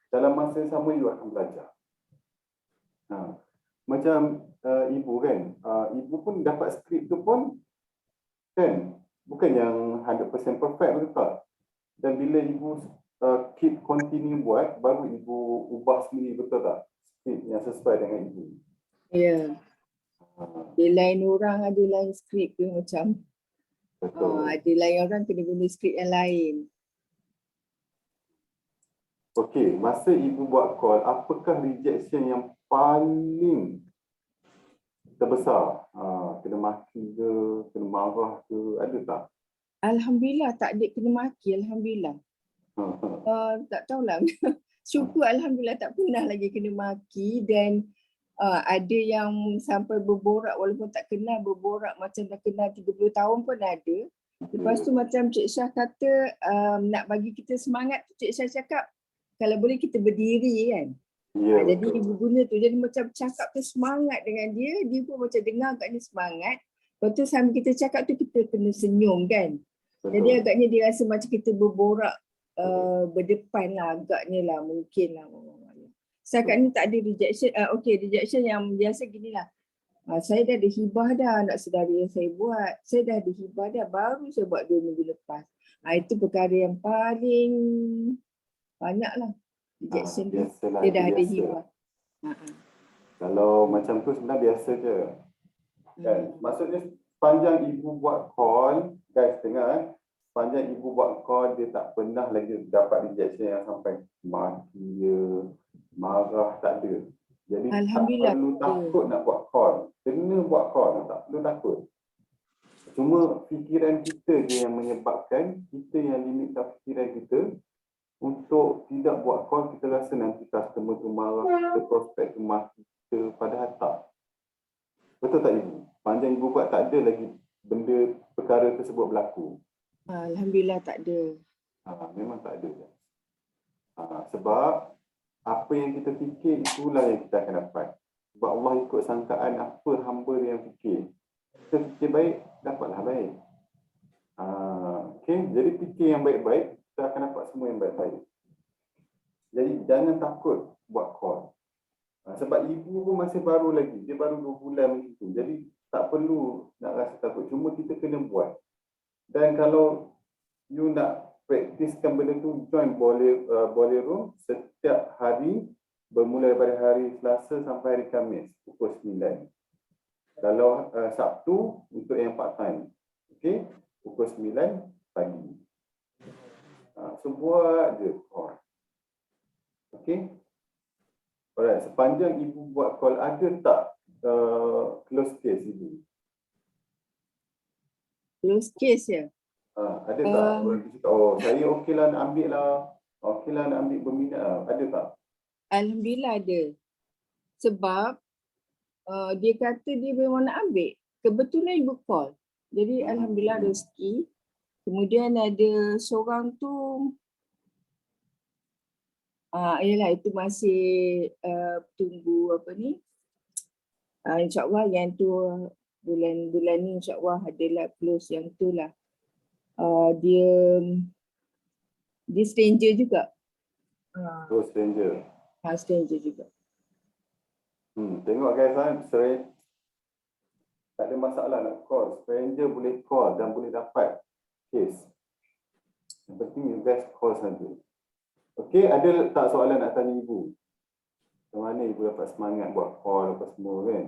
Dalam masa yang sama you akan belajar. Macam ibu kan, ibu pun dapat skrip tu pun kan, bukan yang 100% perfect, betul tak? Dan bila ibu keep continue buat, baru ibu ubah sendiri, betul tak? Skrip yang sesuai dengan ibu. Ya. Dia lain orang ada lain skrip tu macam. Betul. Ada lain orang kena guna skrip yang lain. Okey, masa ibu buat call, apakah rejection yang paling terbesar? Kena maki ke, kena marah ke, ada tak? Alhamdulillah tak ada kena maki, alhamdulillah. Tak tahulah. Syukur alhamdulillah tak pernah lagi kena maki, dan ada yang sampai berborak walaupun tak kenal, berborak macam dah kenal 30 tahun pun ada. Lepas tu macam Cik Syah kata nak bagi kita semangat, Cik Syah cakap kalau boleh kita berdiri kan. Ya, Jadi betul. ibu guna tu, jadi macam cakap tu semangat dengan dia, dia pun macam dengar agaknya semangat. Lepas tu sambil kita cakap tu kita kena senyum kan. Jadi Betul. agaknya dia rasa macam kita berborak berdepan lah, agaknya lah, mungkin lah. Setakat ni tak ada rejection. Okay, rejection yang biasa gini lah. Saya dah ada hibah dah anak saudara yang saya buat. Saya dah ada hibah dah, baru saya buat 2 minggu lepas. Itu perkara yang paling banyak lah. Rejection tu. Biasalah, Dia dah itu ada biasa. hibah. Kalau macam tu sebenarnya biasa je. Kan? Maksudnya sepanjang ibu buat call, guys dengar sepanjang ibu buat call, dia tak pernah lagi dapat rejection yang sampai maki dia, marah, tak ada. Jadi tak Alhamdulillah. perlu takut nak buat call. Kena buat call, tak perlu takut. Cuma fikiran kita je yang menyebabkan, kita yang limitkan fikiran kita untuk tidak buat call. Kita rasa nanti customer tu marah, kita prospek tu maki kita, padahal tak. Betul tak ibu? Panjang ibu buat tak ada lagi benda perkara tersebut berlaku. Alhamdulillah tak ada. Memang tak ada. Sebab apa yang kita fikir itulah yang kita akan dapat. Sebab Allah ikut sangkaan apa hamba yang fikir. Kita fikir baik, dapatlah baik. Okay? Jadi fikir yang baik-baik, kita akan dapat semua yang baik-baik. Jadi jangan takut buat call. Sebab ibu pun masih baru lagi. Dia baru 2 bulan macam tu. Jadi tak perlu nak rasa takut. Cuma kita kena buat. Dan kalau you nak praktiskan benda tu, join Bolero setiap hari bermula daripada hari Selasa sampai hari Khamis pukul 9. Kalau Sabtu untuk yang part time. Okey, pukul 9 pagi. So buat je call. Okey. Alright, sepanjang ibu buat call, ada tak close case ibu? Close case ya? Ada tak orang tu cakap, oh saya okey lah nak ambil lah, okey lah nak ambil berminat lah, ada tak? Alhamdulillah ada. Sebab dia kata dia memang nak ambil. Kebetulan ibu call. Jadi alhamdulillah rezeki. Kemudian ada seorang tu, ialah itu masih tunggu apa ni. InsyaAllah yang tu bulan ni insyaAllah adalah close yang tu lah. Dia stranger juga. Oh, stranger. Stranger juga. Tengok guys, tak ada masalah nak call. Stranger boleh call dan boleh dapat case. Yang penting you guys call saja. Okey, ada tak soalan nak tanya ibu? Macam mana ibu dapat semangat buat call apa semua kan?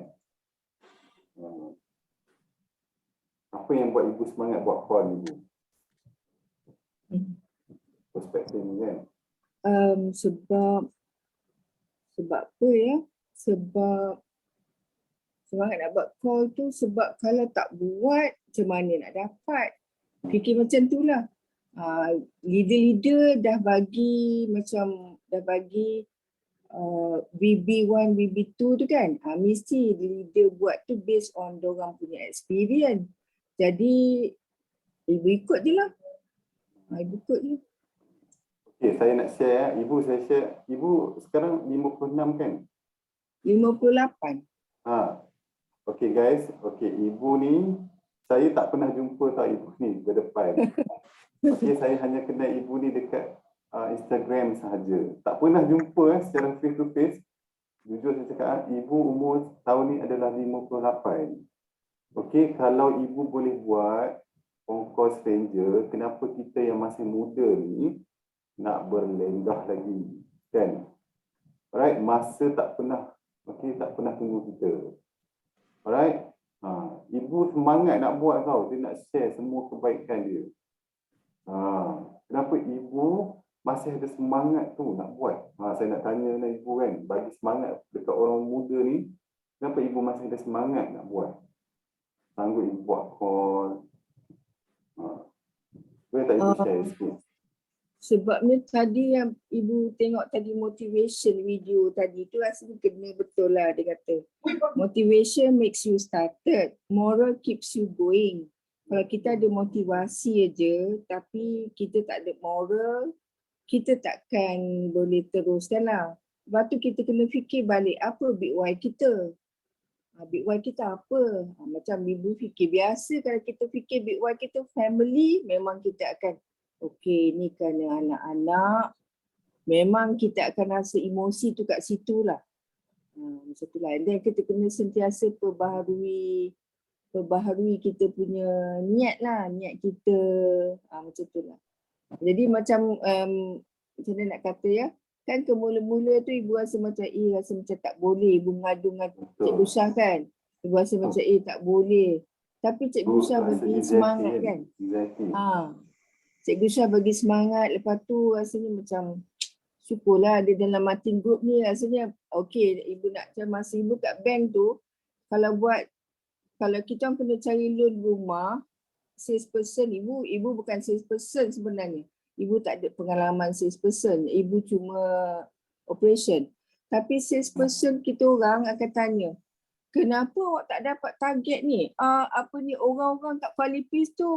Apa yang buat ibu semangat buat call ibu? Perspektif ni kan? Sebab apa ya? Sebab semangat nak buat call tu sebab kalau tak buat macam mana nak dapat? Fikir macam tu lah. Leader-leader dah bagi BB1, BB2 tu kan. Mesti leader buat tu based on dorang punya experience. Jadi ibu ikut je lah. Ibu ikut je. Okey, saya nak share. Ibu saya share. Ibu sekarang 56 kan? 58. Okey guys. Okey, ibu ni saya tak pernah jumpa tau ibu ni berdepan. Okey, saya hanya kenal ibu ni dekat Instagram sahaja. Tak pernah jumpa secara face to face. Jujur saya cakap, ibu umur tahun ni adalah 58. Okey, kalau ibu boleh buat ongkos stranger, kenapa kita yang masih muda ni nak berlenggah lagi, kan? Alright, masa tak pernah, okey, tak pernah tunggu kita. Alright, ibu semangat nak buat tau, dia nak share semua kebaikan dia. Kenapa ibu masih ada semangat tu nak buat? Saya nak tanya lah ibu kan, bagi semangat dekat orang muda ni, kenapa ibu masih ada semangat nak buat? Sanggup ibu buat call. Boleh tak ibu share sikit? Sebabnya tadi yang ibu tengok tadi motivation video tadi tu rasanya kena betul lah dia kata. Motivation makes you started, moral keeps you going. Kalau kita ada motivasi aja tapi kita tak ada moral, kita takkan boleh teruskan lah. Lepas tu kita kena fikir balik apa big why kita. Big why kita apa? Macam ibu fikir biasa kalau kita fikir big why kita family, memang kita akan okey ni kerana anak-anak, memang kita akan rasa emosi tu kat situ lah. Macam tu lah. Dan kita kena sentiasa perbaharui kita punya niat lah, niat kita. Macam tu lah. Jadi macam macam mana nak kata ya, kan kemula-mula tu ibu rasa macam rasa macam tak boleh. Ibu ngadu dengan Cikgu Syah kan. Ibu rasa macam tak boleh. Tapi Cikgu Syah bagi semangat kan. Cikgu Syah bagi semangat. Lepas tu rasanya macam syukurlah dia dalam marketing group ni rasanya okey. Ibu nak macam masa ibu kat bank tu, kalau kita orang kena cari loan rumah, salesperson, ibu bukan salesperson sebenarnya. Ibu tak ada pengalaman salesperson. Ibu cuma operation. Tapi salesperson kita orang akan tanya, kenapa awak tak dapat target ni? Orang-orang kat Philippines tu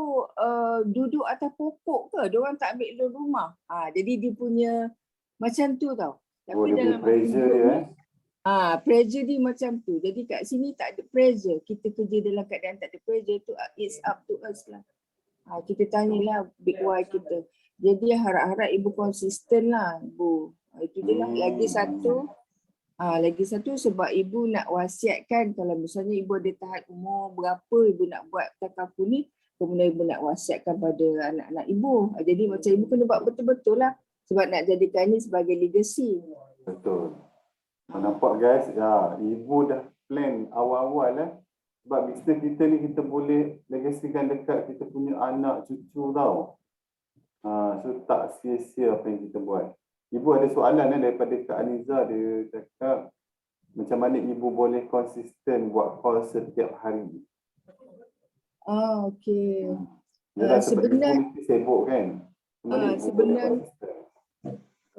duduk atas pokok ke? Diorang tak ambil loan rumah. Jadi dia punya macam tu tau. Tapi dalam pressure dia pressure dia macam tu. Jadi kat sini tak ada pressure. Kita kerja dalam keadaan tak ada pressure tu, it's up to us lah. Kita tanyalah big why kita. Jadi harap-harap ibu konsisten lah ibu. Itu je lah. Lagi satu sebab ibu nak wasiatkan kalau misalnya ibu ada tahap umur berapa ibu nak buat takaful ni, kemudian ibu nak wasiatkan pada anak-anak ibu. Jadi macam ibu kena buat betul-betul lah sebab nak jadikannya sebagai legacy. Betul. Nampak guys, ibu dah plan awal-awal lah. Sebab bisnes kita ni kita boleh legasikan dekat kita punya anak cucu tau. So tak sia-sia apa yang kita buat. Ibu ada soalan daripada Kak Aniza, dia cakap macam mana ibu boleh konsisten buat call setiap hari. Okey. Sebenarnya ibu mesti sibuk kan.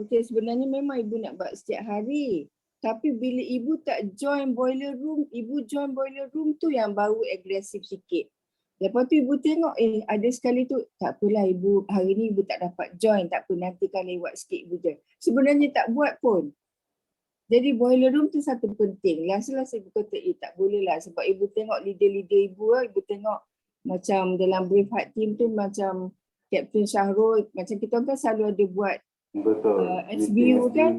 Sebenarnya memang ibu nak buat setiap hari. Tapi bila ibu tak join boiler room, ibu join boiler room tu yang baru agresif sikit. Lepas tu ibu tengok, ada sekali tu, tak apalah ibu, hari ni ibu tak dapat join, tak apa, nanti kan lewat sikit ibu join. Sebenarnya tak buat pun. Jadi boiler room tu satu penting. Last ibu kata, tak boleh lah sebab ibu tengok leader-leader ibu, ibu tengok macam dalam brief heart team tu macam Captain Syahrul, macam kita kan selalu ada buat SBU kan.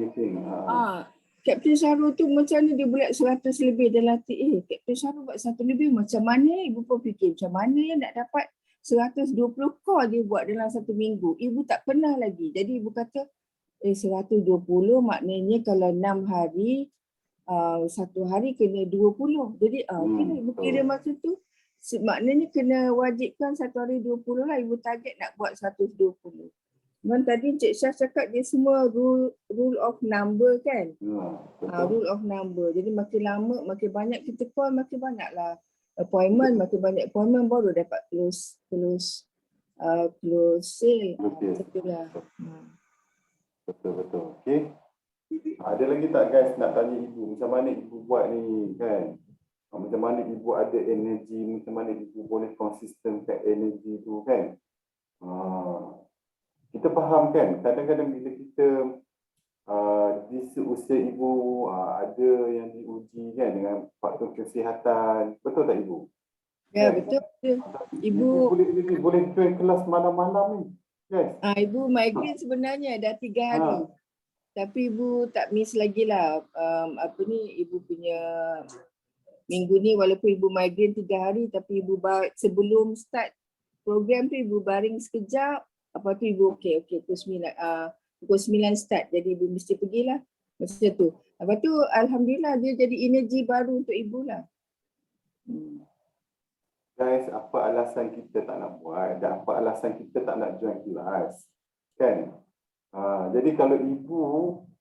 Captain Syahrul tu macam mana dia buat 100 lebih dalam hati. Captain Syahrul buat 100 lebih macam mana? Ibu pun fikir macam mana nak dapat 120 call dia buat dalam satu minggu. Ibu tak pernah lagi. Jadi ibu kata 120 maknanya kalau 6 hari, satu hari kena 20. Jadi ibu kira macam tu. Maknanya kena wajibkan satu hari 20 lah. Ibu target nak buat 120. Memang tadi Cik Syah cakap dia semua rule of number kan. Rule of number. Jadi makin lama, makin banyak kita call, makin banyaklah appointment, makin banyak appointment baru dapat close close sale. Betul. Macam itulah. Betul. Okey. Ada lagi tak guys nak tanya ibu, macam mana ibu buat ni kan? Macam mana ibu ada energi, macam mana ibu boleh konsisten energi tu kan? Kita faham kan, kadang-kadang bila kita di seusia ibu ada yang diuji kan dengan faktor kesihatan, betul tak ibu? Ya, betul. Ibu boleh join kelas malam-malam ni, yes. Ibu migraine sebenarnya dah 3 hari. Tapi ibu tak miss lagi lah. Ibu punya minggu ni walaupun ibu migraine 3 hari tapi ibu sebelum start program tu ibu baring sekejap. Apa tu ibu okey pukul 9 start. Jadi ibu mesti pergilah masa tu. Lepas tu alhamdulillah dia jadi energi baru untuk ibu lah. Guys, apa alasan kita tak nak buat dan apa alasan kita tak nak join kelas kan? Jadi kalau ibu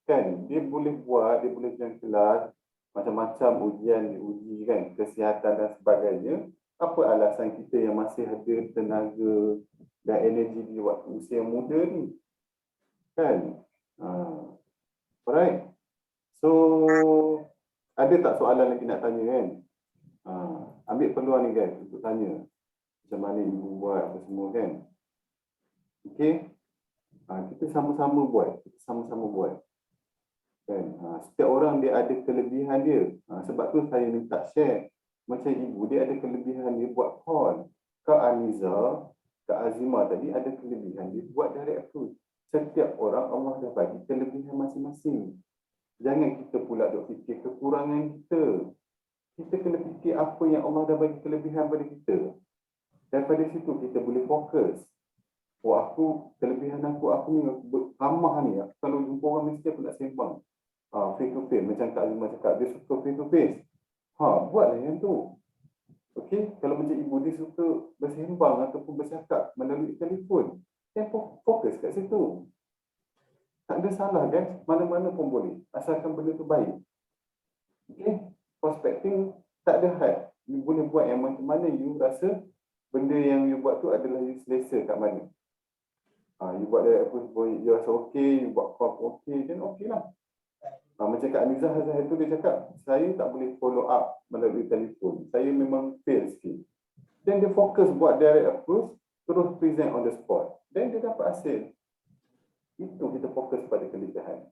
kan, dia boleh buat, dia boleh join kelas, macam-macam ujian diuji kan, kesihatan dan sebagainya. Apa alasan kita yang masih ada tenaga dan energi di waktu usia muda ni? Kan? Alright. So, ada tak soalan lagi nak tanya kan? Ambil peluang ni guys untuk tanya. Macam mana ibu buat apa semua kan? Okay? Kita sama-sama buat. Kan? Setiap orang dia ada kelebihan dia. Sebab tu saya minta share. Macam ibu dia ada kelebihan dia buat call. Kak Aniza, Kak Azimah tadi ada kelebihan dia buat direct approach. Setiap orang Allah dah bagi kelebihan masing-masing. Jangan kita pula duk fikir kekurangan kita. Kita kena fikir apa yang Allah dah bagi kelebihan pada kita. Daripada situ kita boleh fokus. Kelebihan aku ni ramah ni. Kalau jumpa orang mesti aku nak sembang. Face to face. Macam Kak Azimah cakap, dia suka face to face. Buatlah yang tu. Okey, kalau macam ibu dia suka bersembang ataupun bercakap melalui telefon, dia fokus kat situ. Tak ada salah guys, mana-mana pun boleh. Asalkan benda tu baik. Okey, prospecting tak ada had. You boleh buat yang macam mana you rasa benda yang you buat tu adalah you selesa kat mana. You buat dia you rasa okey, you buat call okey, then okey lah. Macam Kak Aniza Hazah itu dia cakap, saya tak boleh follow up melalui telefon. Saya memang fail sikit. Then dia fokus buat direct approach, terus present on the spot. Then dia dapat hasil. Itu kita fokus pada kelebihan.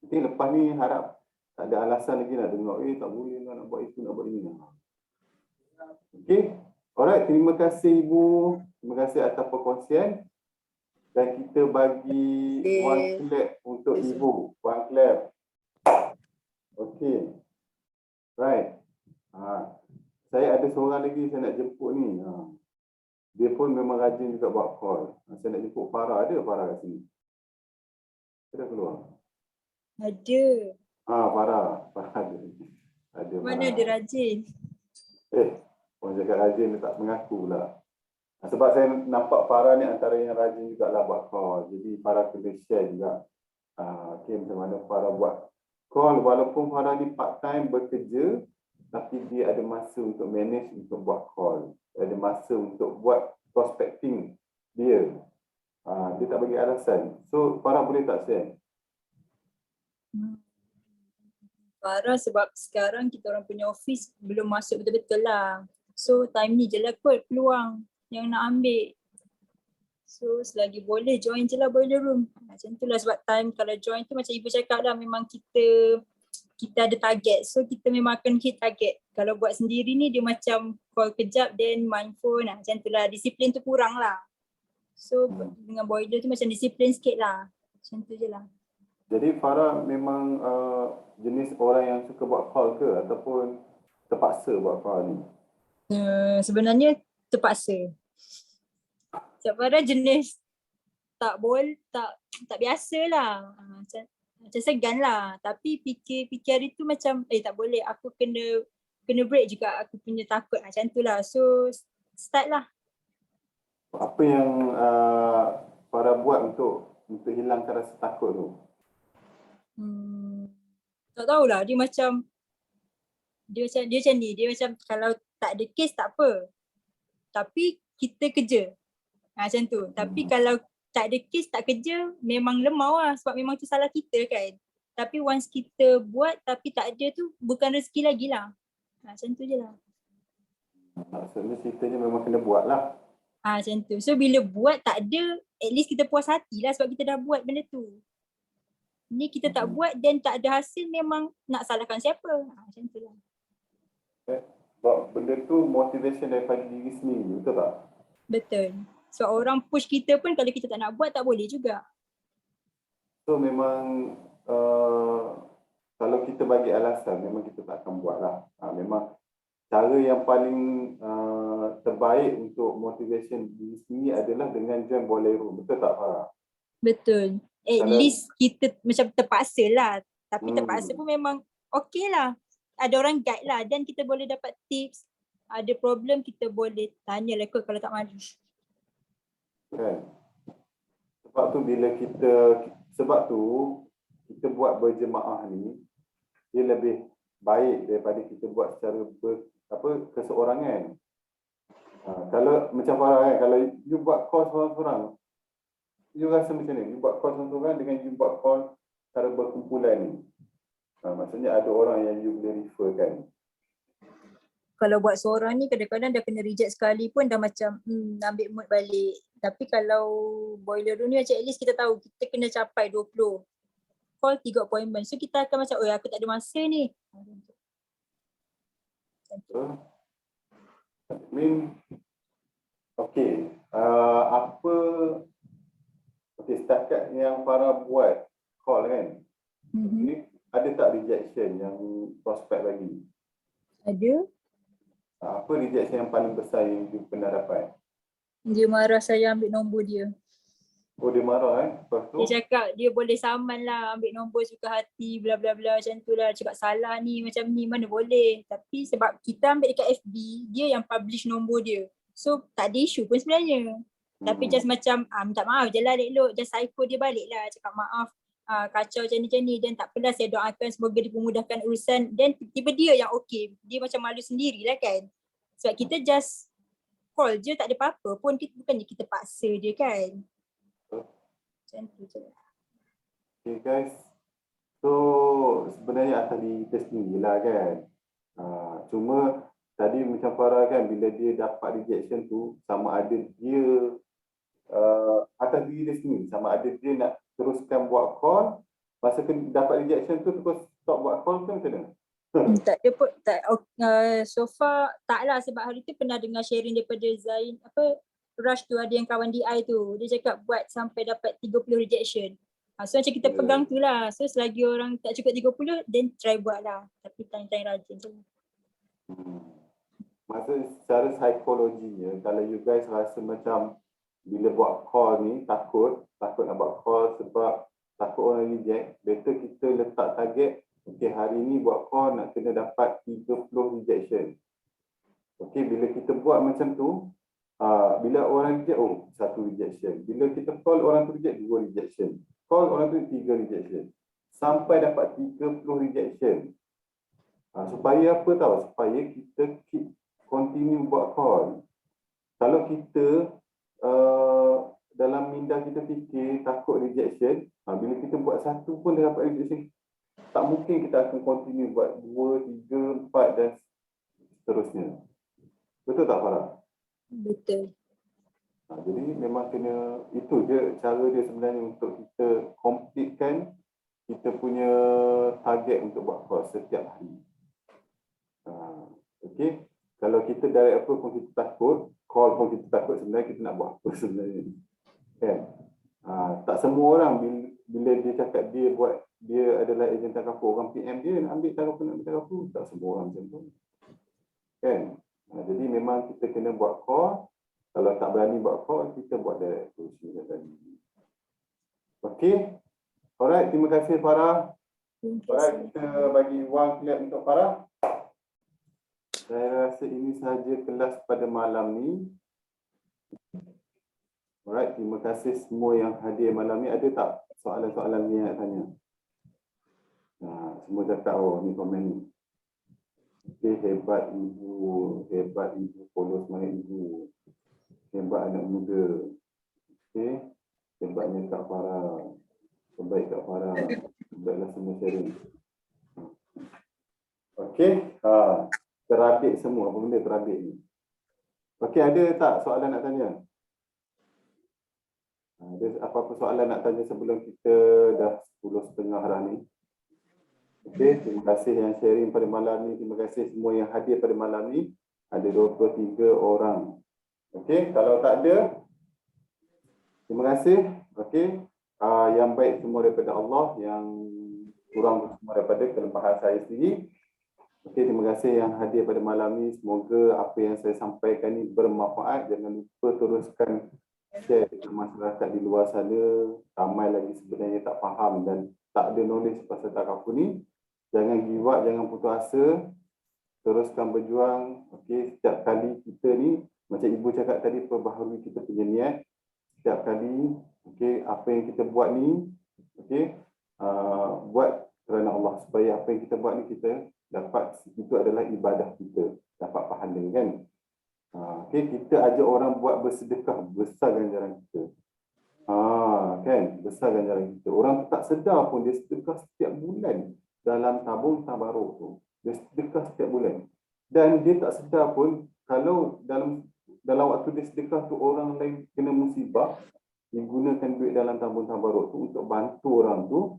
Jadi lepas ni harap tak ada alasan lagi nak dengar, tak boleh nak buat itu, nak buat ini. Okay. Alright, terima kasih Ibu. Terima kasih atas perkongsian. Dan kita bagi one clap untuk Ibu. One clap. Okay. Right. Saya ada seorang lagi saya nak jemput ni. Dia pun memang rajin juga buat call. Saya nak jemput Farah. Ada Farah kat sini? Ada keluar? Ada. Farah ada. Mana dia rajin? Orang cakap rajin dia tak mengaku pula. Sebab saya nampak Farah ni antara yang rajin juga lah buat call. Jadi Farah kena share juga. Okay, macam mana Farah buat call. Walaupun Farah ni part time bekerja, tapi dia ada masa untuk manage untuk buat call. Ada masa untuk buat prospecting dia. Dia tak bagi alasan. So Farah boleh tak share? Farah sebab sekarang kita orang punya office belum masuk betul-betul lah. So time ni je lah kot peluang yang nak ambil. So selagi boleh join je lah boiler room. Macam tu lah sebab time kalau join tu macam ibu cakap lah memang kita ada target. So kita memang akan hit target. Kalau buat sendiri ni dia macam call kejap then main phone. Macam tu lah, disiplin tu kurang lah. So dengan boiler tu macam disiplin sikit lah. Macam tu je lah. Jadi Farah memang jenis orang yang suka buat call ke ataupun terpaksa buat call ni? Sebenarnya terpaksa. Sebab Farah jenis tak biasa lah. Macam segan lah. Tapi fikir hari tu macam tak boleh. Aku kena break juga aku punya takut. Macam tu lah. So start lah. Apa yang Farah buat untuk hilangkan rasa takut tu? Tak tahulah. Dia macam ni. Dia macam kalau tak ada kes tak apa. Tapi kita kerja. Macam tu. Tapi kalau tak ada kes, tak kerja, memang lemau lah sebab memang tu salah kita kan. Tapi once kita buat tapi tak ada tu bukan rezeki lagi lah. Macam tu je lah. Maksudnya ceritanya memang kena buat lah. Macam tu. So bila buat tak ada, at least kita puas hati lah sebab kita dah buat benda tu. Ni kita tak buat dan tak ada hasil, memang nak salahkan siapa. Macam tu lah. Sebab benda tu motivation daripada diri sendiri, betul tak? Betul. Sebab orang push kita pun kalau kita tak nak buat tak boleh juga. So memang kalau kita bagi alasan memang kita tak akan buat lah. Memang cara yang paling terbaik untuk motivation diri sendiri adalah dengan join bolero. Betul tak Farah? Betul. At Kalau- least kita macam terpaksa lah. Tapi terpaksa pun memang okey lah. Ada orang guide lah dan kita boleh dapat tips. Ada problem kita boleh tanya lah kot kalau tak malu. Kan? Sebab tu bila kita buat berjemaah ni, dia lebih baik daripada kita buat secara keseorangan. Kalau macam Farah kan, kalau you buat course seorang-seorang, you rasa macam ni, you buat course seorang-seorang dengan you buat course secara berkumpulan ni. Maksudnya ada orang yang you boleh refer kan. Kalau buat seorang ni kadang-kadang dah kena reject sekali pun dah macam ambil mood balik. Tapi kalau boiler room ni macam at least kita tahu kita kena capai 20. Call 3 appointment. So kita akan macam, oh aku tak ada masa ni. So, okay. Setakat yang Farah buat call kan, ni ada tak rejection yang prospek lagi? Ada. Apa rejection yang paling besar yang you pernah dapat? Dia marah saya ambil nombor dia. Oh, dia marah Lepas tu? Dia cakap dia boleh saman lah ambil nombor suka hati bla bla bla macam tu lah. Cakap salah ni macam ni mana boleh. Tapi sebab kita ambil dekat FB, dia yang publish nombor dia. So tak ada isu pun sebenarnya. Tapi just macam minta maaf je lah Dek, just psycho dia balik lah. Cakap maaf kacau macam ni dan tak apalah saya doakan semoga dipermudahkan urusan. Dan tiba-tiba dia yang okey. Dia macam malu sendirilah kan. Sebab kita just call je tak ada apa-apa pun. Bukannya kita paksa dia kan. Macam tu je. Okay guys. So sebenarnya atas diri kita sendirilah kan. Cuma tadi macam Farah kan, bila dia dapat rejection tu, sama ada dia atas diri dia sendiri, sama ada dia nak teruskan buat call, masa dapat rejection tu terus stop buat call tu macam mana? Tak ada pun, so far tak lah sebab hari tu pernah dengar sharing daripada Zain, Rush tu ada yang kawan DI tu, dia cakap buat sampai dapat 30 rejection. So macam kita pegang tu lah, so selagi orang tak cukup 30, then try buat lah, tapi tanya-tanya rajin je. Maksudnya secara psikologinya, kalau you guys rasa macam bila buat call ni takut nak buat call sebab takut orang reject, better kita letak target, okay hari ni buat call nak kena dapat 30 rejection. Okay, bila kita buat macam tu, bila orang reject, 1 rejection. Bila kita call orang tu reject, 2 rejection. Call orang tu 3 rejection. Sampai dapat 30 rejection. Supaya apa tahu? Supaya kita keep continue buat call. Kalau kita dalam minda kita fikir takut rejection, bila kita buat 1 pun dah dapat rejection, tak mungkin kita akan continue buat 2, 3, 4 dan seterusnya. Betul tak Farah? Betul. Jadi memang kena, itu je cara dia sebenarnya untuk kita completekan kita punya target untuk buat call setiap hari. Okay. Kalau kita direct apa pun kita takut, call pun kita takut, sebenarnya kita nak buat apa sebenarnya. Kan? Tak semua orang bila dia cakap dia adalah ejen takaful, orang PM dia nak ambil takaful, tak semua orang macam tu. Kan? Jadi memang kita kena buat call. Kalau tak berani buat call, kita buat direct approach tadi. Okay. Alright, terima kasih Farah. Alright, kita bagi wang clap untuk Farah. Saya rasa ini sahaja kelas pada malam ni. Alright, terima kasih semua yang hadir malam ni. Ada tak soalan-soalan ni nak tanya? Semua cakap, ni komen ni. Okay, hebat ibu, follow semangat ibu. Hebat anak muda. Okey. Hebatnya Kak Farah. Terbaik Kak Farah. Baiklah semua sharing. Okey. Terabik semua. Apa benda terabik ni? Okey, ada tak soalan nak tanya? Ada apa-apa soalan nak tanya sebelum kita dah 10.30 dah ni? Okey, terima kasih yang sharing pada malam ni. Terima kasih semua yang hadir pada malam ni. Ada 23 orang. Okey, kalau tak ada, terima kasih. Okey, yang baik semua daripada Allah, yang kurang semua daripada kelemahan saya sendiri. Okey, terima kasih yang hadir pada malam ni. Semoga apa yang saya sampaikan ni bermanfaat. Jangan lupa teruskan share dengan masyarakat di luar sana. Ramai lagi sebenarnya tak faham dan tak ada knowledge pasal takaful ni. Jangan give up, jangan putus asa. Teruskan berjuang. Okey, setiap kali kita ni, macam Ibu cakap tadi, perbaharui kita punya niat. Setiap kali, okey, apa yang kita buat ni, okey, buat kerana Allah, supaya apa yang kita buat ni kita dapat, itu adalah ibadah kita, dapat pahala kan. Okey, kita ajak orang buat bersedekah, besar ganjaran kita. Kan, besar ganjaran kita. Orang tu tak sedar pun dia sedekah setiap bulan dalam tabung tabaruk tu. Dia sedekah setiap bulan. Dan dia tak sedar pun kalau dalam waktu dia sedekah tu orang lain kena musibah, dia gunakan duit dalam tabung tabaruk tu untuk bantu orang tu.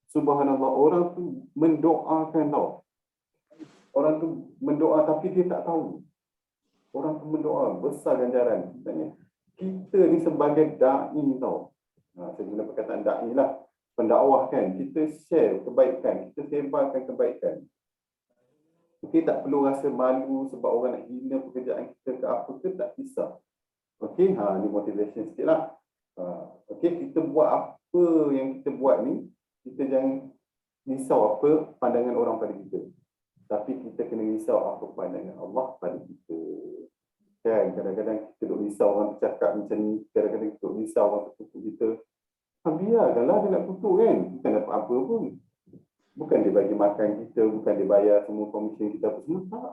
Subhanallah, orang tu mendoakan tau. Orang tu mendoa tapi dia tak tahu. Orang tu mendoa, besar ganjaran. Sebenarnya kita ni sebagai da'i tau. Saya guna perkataan da'i lah. Pendakwah kan, kita share kebaikan, kita sebarkan kebaikan. Okey, tak perlu rasa malu sebab orang nak hina pekerjaan kita ke apa ke, tak kisah. Okey, ni motivation sikit lah. Okey, kita buat apa yang kita buat ni, kita jangan risau apa pandangan orang pada kita. Tapi kita kena risau apa pandangan Allah pada kita. Kan, kadang-kadang kita duk risau orang cakap macam ni, kadang-kadang kita duk risau orang kutuk kita. Biarkanlah dia nak kutuk kan, bukan dapat apa pun. Bukan dia bagi makan kita, bukan dia bayar semua komisen kita apa semua, tak.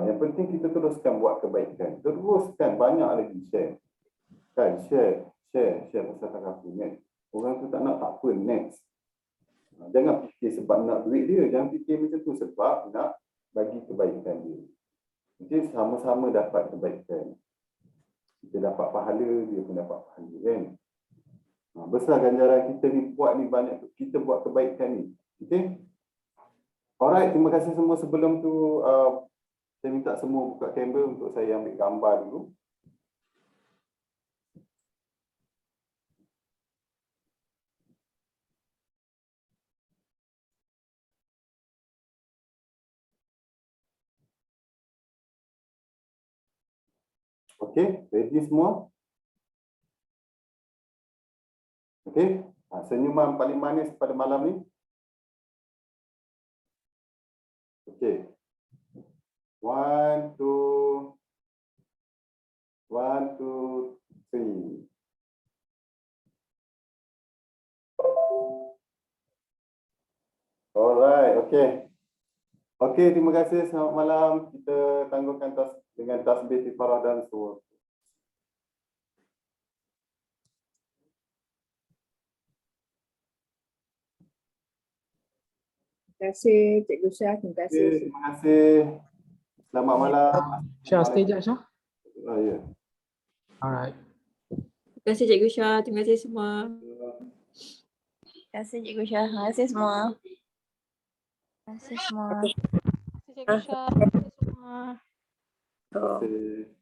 Yang penting kita teruskan buat kebaikan. Teruskan banyak lagi share. Kan, share pasal takaful kan. Orang tu tak nak, tak apa, next. Jangan fikir sebab nak duit dia, jangan fikir macam tu sebab nak bagi kebaikan dia. Jadi sama-sama dapat kebaikan. Kita dapat pahala, dia pun dapat pahala kan. Besar ganjaran kita ni buat ni banyak, kita buat kebaikan ni. Okey. Alright, terima kasih semua. Sebelum tu saya minta semua buka kamera untuk saya ambil gambar dulu. Okey, ready semua? Okey, senyuman paling manis pada malam ni. Okey. 1, 2, 3. Alright, okey. Okey, terima kasih. Selamat malam. Kita tangguhkan dengan tasbih istighfar dan surah. Terima kasih Cikgu Syah, terima kasih. Okay, terima kasih. Selamat malam. Syah, stay sekejap Syah. Ya. Alright. Terima kasih Cikgu Syah, terima kasih semua. Terima kasih Cikgu Syah. Terima kasih semua. Terima kasih semua. Cikgu Syah, terima kasih semua. Terima kasih.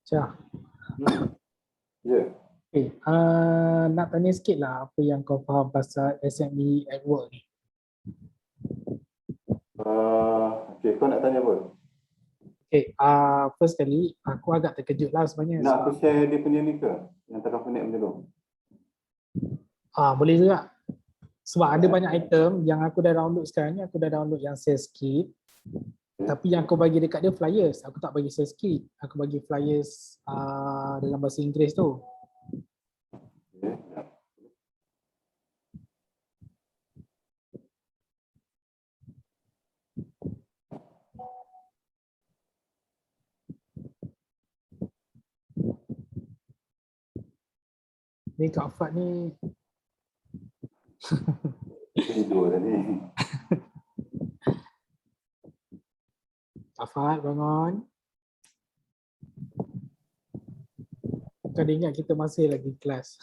Syah. Ya. Okay, nak tanya sikit lah apa yang kau faham pasal SME at work ni. Okay, kau nak tanya apa? Okay, first kali aku agak terkejut lah sebenarnya. Nak aku share dia punya ni ke? Yang takaful net macam tu? Boleh juga. Sebab ada banyak item yang aku dah download sekarang ni, aku dah download yang sales kit. Tapi yang aku bagi dekat dia flyers. Aku tak bagi sales kit. Aku bagi flyers dalam bahasa Inggeris tu. Okay, ya. Ni Kak Afat ni Tidur tadi. Kak Afat bangun. Kau ada ingat kita masih lagi kelas.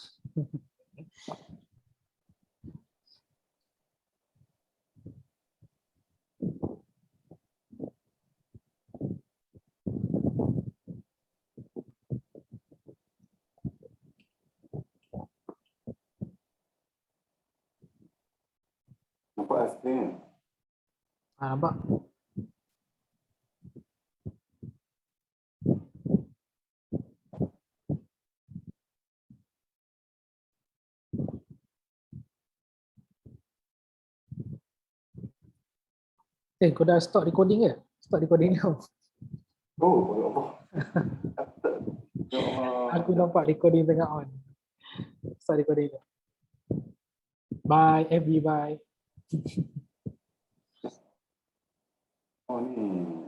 Nampak skrin? Nampak? Kau dah stop recording ke? Stop recording kau. Oh, ya Allah. Ya Allah. Aku nampak recording tengah on. Stop recording tu. Bye, FB, bye. Oh ni.